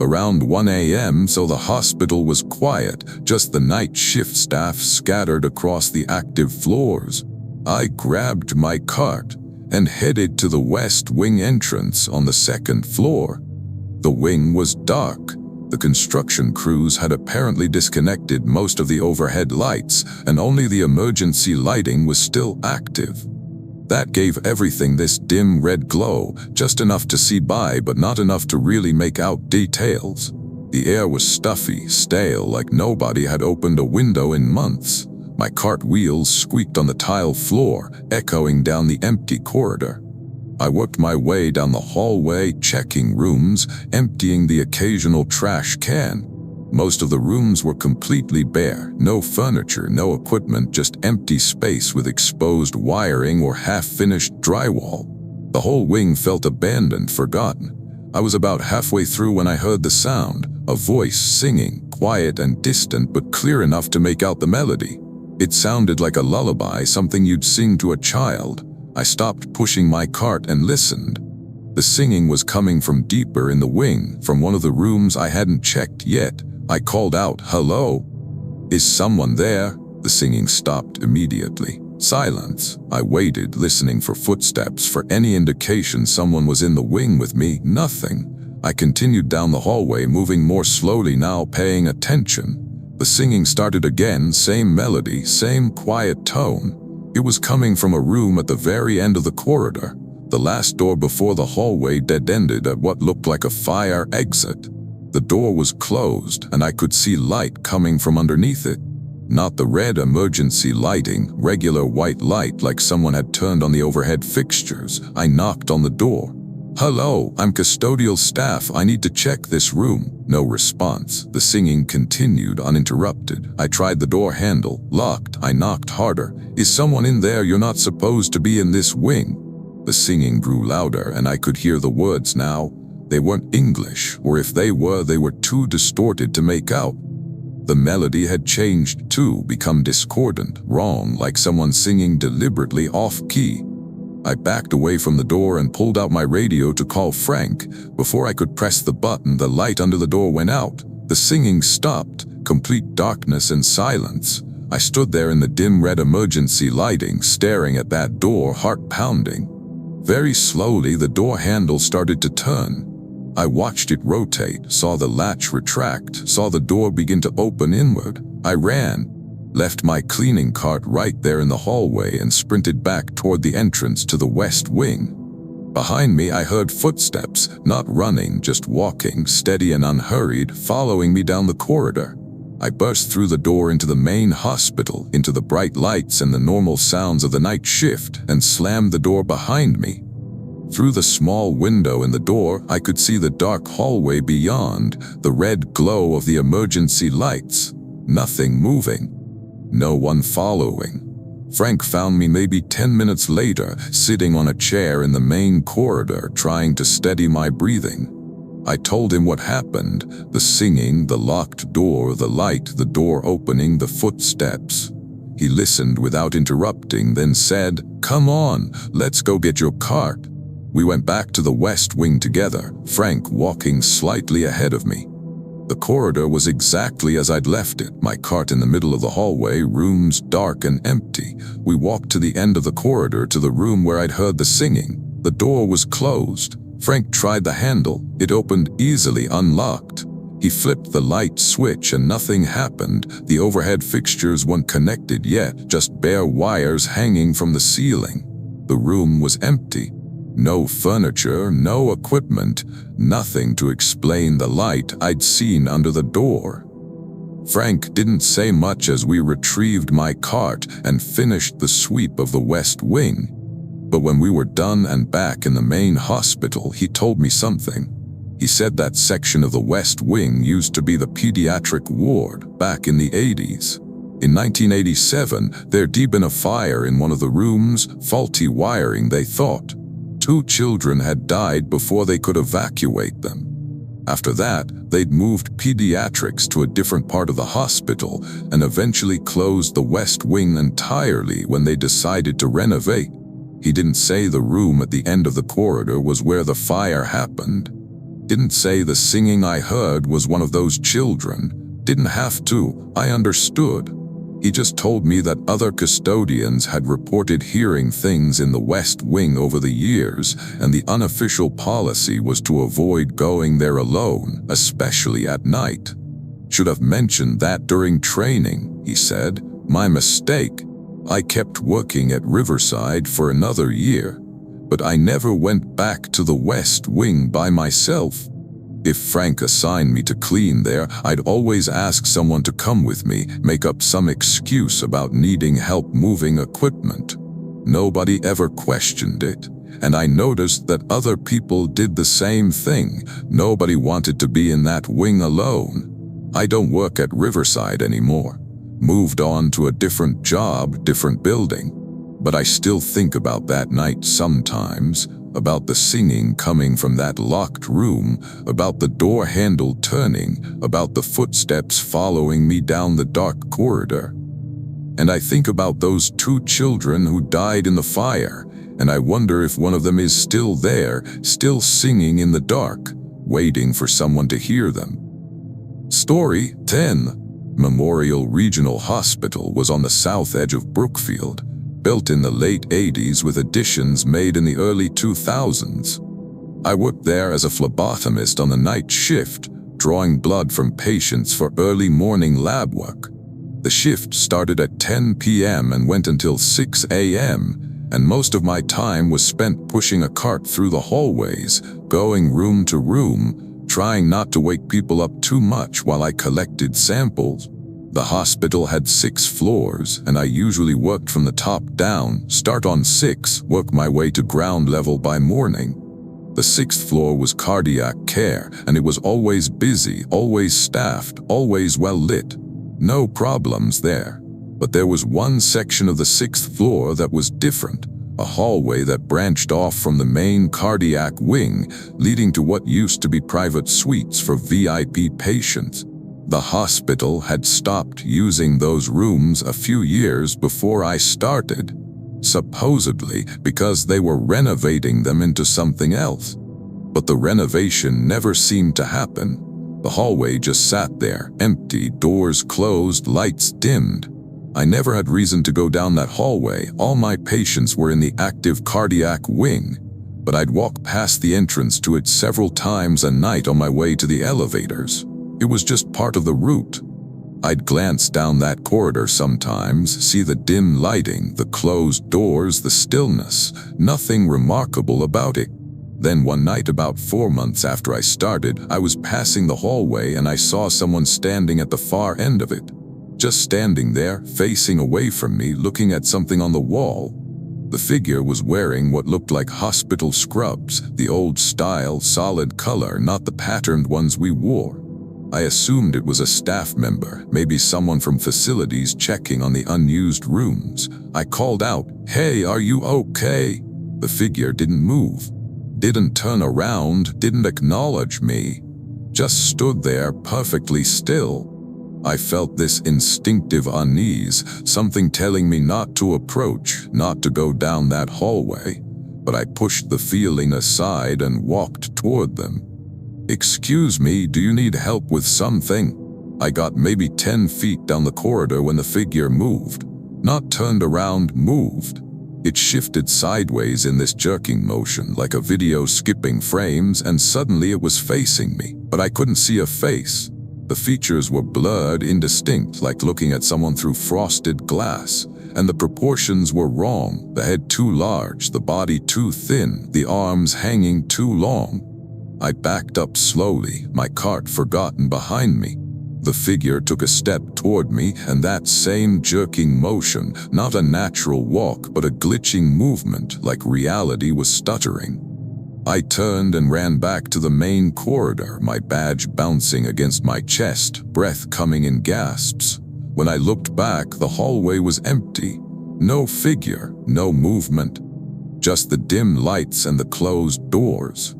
Around 1 a.m., so the hospital was quiet, just the night shift staff scattered across the active floors. I grabbed my cart and headed to the West Wing entrance on the second floor. The wing was dark. The construction crews had apparently disconnected most of the overhead lights, and only the emergency lighting was still active. That gave everything this dim red glow, just enough to see by but not enough to really make out details. The air was stuffy, stale, like nobody had opened a window in months. My cart wheels squeaked on the tile floor, echoing down the empty corridor. I worked my way down the hallway, checking rooms, emptying the occasional trash can. Most of the rooms were completely bare, no furniture, no equipment, just empty space with exposed wiring or half-finished drywall. The whole wing felt abandoned, forgotten. I was about halfway through when I heard the sound, a voice singing, quiet and distant but clear enough to make out the melody. It sounded like a lullaby, something you'd sing to a child. I stopped pushing my cart and listened. The singing was coming from deeper in the wing, from one of the rooms I hadn't checked yet. I called out, "Hello? Is someone there?" The singing stopped immediately. Silence. I waited, listening for footsteps, for any indication someone was in the wing with me. Nothing. I continued down the hallway, moving more slowly now, paying attention. The singing started again, same melody, same quiet tone. It was coming from a room at the very end of the corridor. The last door before the hallway dead-ended at what looked like a fire exit. The door was closed, and I could see light coming from underneath it. Not the red emergency lighting, regular white light like someone had turned on the overhead fixtures. I knocked on the door. "Hello, I'm custodial staff. I need to check this room." No response. The singing continued uninterrupted. I tried the door handle. Locked. I knocked harder. "Is someone in there? You're not supposed to be in this wing." The singing grew louder, and I could hear the words now. They weren't English, or if they were too distorted to make out. The melody had changed too, become discordant, wrong, like someone singing deliberately off-key. I backed away from the door and pulled out my radio to call Frank. Before I could press the button, the light under the door went out. The singing stopped, complete darkness and silence. I stood there in the dim red emergency lighting, staring at that door, heart pounding. Very slowly, the door handle started to turn. I watched it rotate, saw the latch retract, saw the door begin to open inward. I ran, left my cleaning cart right there in the hallway and sprinted back toward the entrance to the west wing. Behind me, I heard footsteps, not running, just walking, steady and unhurried, following me down the corridor. I burst through the door into the main hospital, into the bright lights and the normal sounds of the night shift, and slammed the door behind me. Through the small window in the door, I could see the dark hallway beyond, the red glow of the emergency lights. Nothing moving. No one following. Frank found me maybe 10 minutes later, sitting on a chair in the main corridor, trying to steady my breathing. I told him what happened, the singing, the locked door, the light, the door opening, the footsteps. He listened without interrupting, then said, "Come on, let's go get your cart." We went back to the west wing together, Frank walking slightly ahead of me. The corridor was exactly as I'd left it, my cart in the middle of the hallway, rooms dark and empty. We walked to the end of the corridor to the room where I'd heard the singing. The door was closed. Frank tried the handle. It opened easily, unlocked. He flipped the light switch and nothing happened. The overhead fixtures weren't connected yet, just bare wires hanging from the ceiling. The room was empty. No furniture, no equipment, nothing to explain the light I'd seen under the door. Frank didn't say much as we retrieved my cart and finished the sweep of the west wing. But when we were done and back in the main hospital, he told me something. He said that section of the west wing used to be the pediatric ward back in the 80s. In 1987, there'd been a fire in one of the rooms, faulty wiring they thought. 2 children had died before they could evacuate them. After that, they'd moved pediatrics to a different part of the hospital and eventually closed the west wing entirely when they decided to renovate. He didn't say the room at the end of the corridor was where the fire happened. Didn't say the singing I heard was one of those children. Didn't have to, I understood. He just told me that other custodians had reported hearing things in the west wing over the years, and the unofficial policy was to avoid going there alone, especially at night. "Should have mentioned that during training," he said. "My mistake. I kept working at Riverside for another year, but I never went back to the west wing by myself. If Frank assigned me to clean there, I'd always ask someone to come with me, make up some excuse about needing help moving equipment. Nobody ever questioned it, and I noticed that other people did the same thing. Nobody wanted to be in that wing alone. I don't work at Riverside anymore. Moved on to a different job, different building. But I still think about that night sometimes, about the singing coming from that locked room, about the door handle turning, about the footsteps following me down the dark corridor. And I think about those 2 children who died in the fire, and I wonder if one of them is still there, still singing in the dark, waiting for someone to hear them." Story 10. Memorial Regional Hospital was on the south edge of Brookfield, built in the late 80s with additions made in the early 2000s. I worked there as a phlebotomist on the night shift, drawing blood from patients for early morning lab work. The shift started at 10 p.m. and went until 6 a.m., and most of my time was spent pushing a cart through the hallways, going room to room, trying not to wake people up too much while I collected samples. The hospital had 6 floors, and I usually worked from the top down, start on 6, work my way to ground level by morning. The 6th floor was cardiac care, and it was always busy, always staffed, always well lit. No problems there. But there was one section of the 6th floor that was different, a hallway that branched off from the main cardiac wing, leading to what used to be private suites for VIP patients. The hospital had stopped using those rooms a few years before I started, supposedly because they were renovating them into something else. But the renovation never seemed to happen. The hallway just sat there, empty, doors closed, lights dimmed. I never had reason to go down that hallway. All my patients were in the active cardiac wing. but I'd walk past the entrance to it several times a night on my way to the elevators. It was just part of the route. I'd glance down that corridor sometimes, see the dim lighting, the closed doors, the stillness. Nothing remarkable about it. Then one night, about 4 months after I started, I was passing the hallway and I saw someone standing at the far end of it. Just standing there, facing away from me, looking at something on the wall. The figure was wearing what looked like hospital scrubs, the old style, solid color, not the patterned ones we wore. I assumed it was a staff member, maybe someone from facilities checking on the unused rooms. I called out, "Hey, are you okay?" The figure didn't move, didn't turn around, didn't acknowledge me, just stood there perfectly still. I felt this instinctive unease, something telling me not to approach, not to go down that hallway, but I pushed the feeling aside and walked toward them. "Excuse me, do you need help with something?" I got maybe 10 feet down the corridor when the figure moved. Not turned around, moved. It shifted sideways in this jerking motion, like a video skipping frames, and suddenly it was facing me, but I couldn't see a face. The features were blurred, indistinct, like looking at someone through frosted glass, and the proportions were wrong. The head too large, the body too thin, the arms hanging too long. I backed up slowly, my cart forgotten behind me. The figure took a step toward me, and that same jerking motion, not a natural walk but a glitching movement, like reality was stuttering. I turned and ran back to the main corridor, my badge bouncing against my chest, breath coming in gasps. When I looked back, the hallway was empty. No figure, no movement, just the dim lights and the closed doors.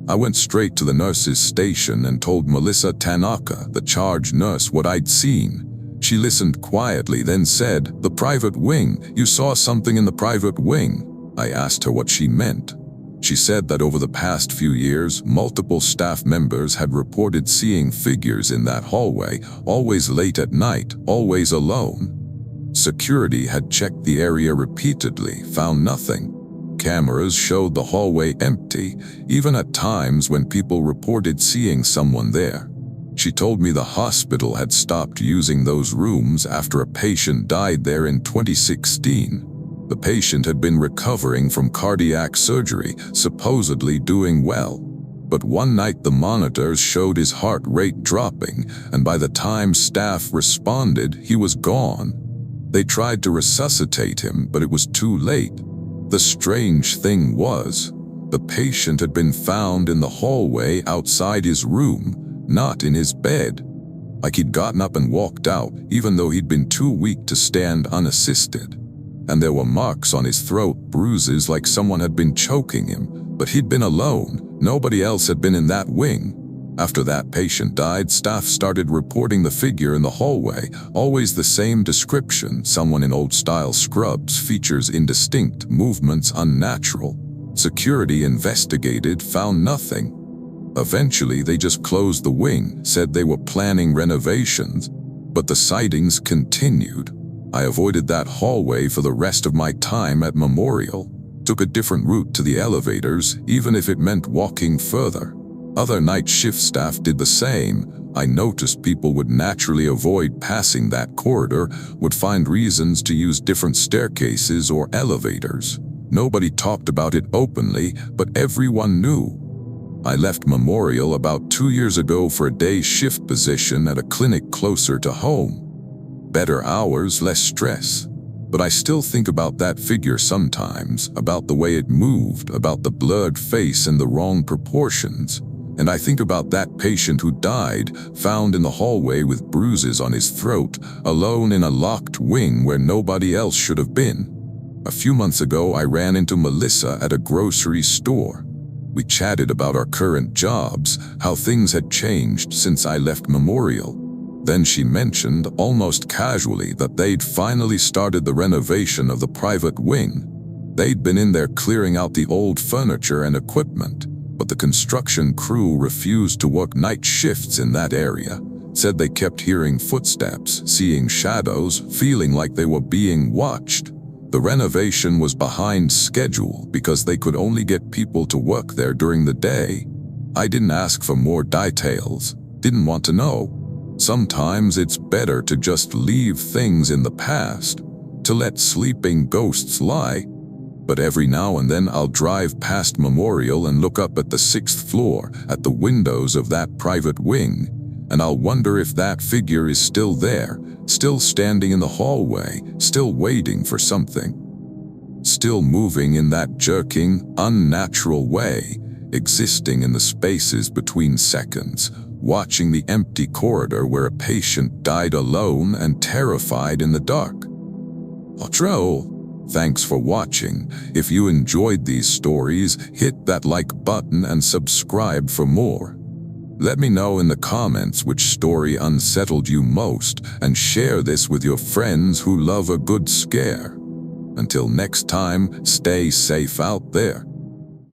I went straight to the nurse's station and told Melissa Tanaka, the charge nurse, what I'd seen. She listened quietly, then said, "The private wing. You saw something in the private wing." I asked her what she meant. She said that over the past few years, multiple staff members had reported seeing figures in that hallway, always late at night, always alone. Security had checked the area repeatedly, found nothing. Cameras showed the hallway empty, even at times when people reported seeing someone there. She told me the hospital had stopped using those rooms after a patient died there in 2016. The patient had been recovering from cardiac surgery, supposedly doing well. But one night the monitors showed his heart rate dropping, and by the time staff responded, he was gone. They tried to resuscitate him, but it was too late. The strange thing was, the patient had been found in the hallway outside his room, not in his bed. Like he'd gotten up and walked out, even though he'd been too weak to stand unassisted. And there were marks on his throat, bruises like someone had been choking him, but he'd been alone. Nobody else had been in that wing. After that patient died, staff started reporting the figure in the hallway, always the same description, someone in old-style scrubs, features indistinct, movements unnatural. Security investigated, found nothing. Eventually, they just closed the wing, said they were planning renovations, but the sightings continued. I avoided that hallway for the rest of my time at Memorial, took a different route to the elevators, even if it meant walking further. Other night shift staff did the same. I noticed people would naturally avoid passing that corridor, would find reasons to use different staircases or elevators. Nobody talked about it openly, but everyone knew. I left Memorial about 2 years ago for a day shift position at a clinic closer to home. Better hours, less stress. But I still think about that figure sometimes, about the way it moved, about the blurred face and the wrong proportions. And I think about that patient who died, found in the hallway with bruises on his throat, alone in a locked wing where nobody else should have been. A few months ago, I ran into Melissa at a grocery store. We chatted about our current jobs, how things had changed since I left Memorial. Then she mentioned, almost casually, that they'd finally started the renovation of the private wing. They'd been in there clearing out the old furniture and equipment, but the construction crew refused to work night shifts in that area. Said they kept hearing footsteps, seeing shadows, feeling like they were being watched. The renovation was behind schedule because they could only get people to work there during the day. I didn't ask for more details, didn't want to know. Sometimes it's better to just leave things in the past, to let sleeping ghosts lie. But every now and then I'll drive past Memorial and look up at the 6th floor, at the windows of that private wing, and I'll wonder if that figure is still there, still standing in the hallway, still waiting for something. Still moving in that jerking, unnatural way, existing in the spaces between seconds, watching the empty corridor where a patient died alone and terrified in the dark. Outro. Thanks for watching. If you enjoyed these stories, hit that like button and subscribe for more. Let me know in the comments which story unsettled you most, and share this with your friends who love a good scare. Until next time, stay safe out there.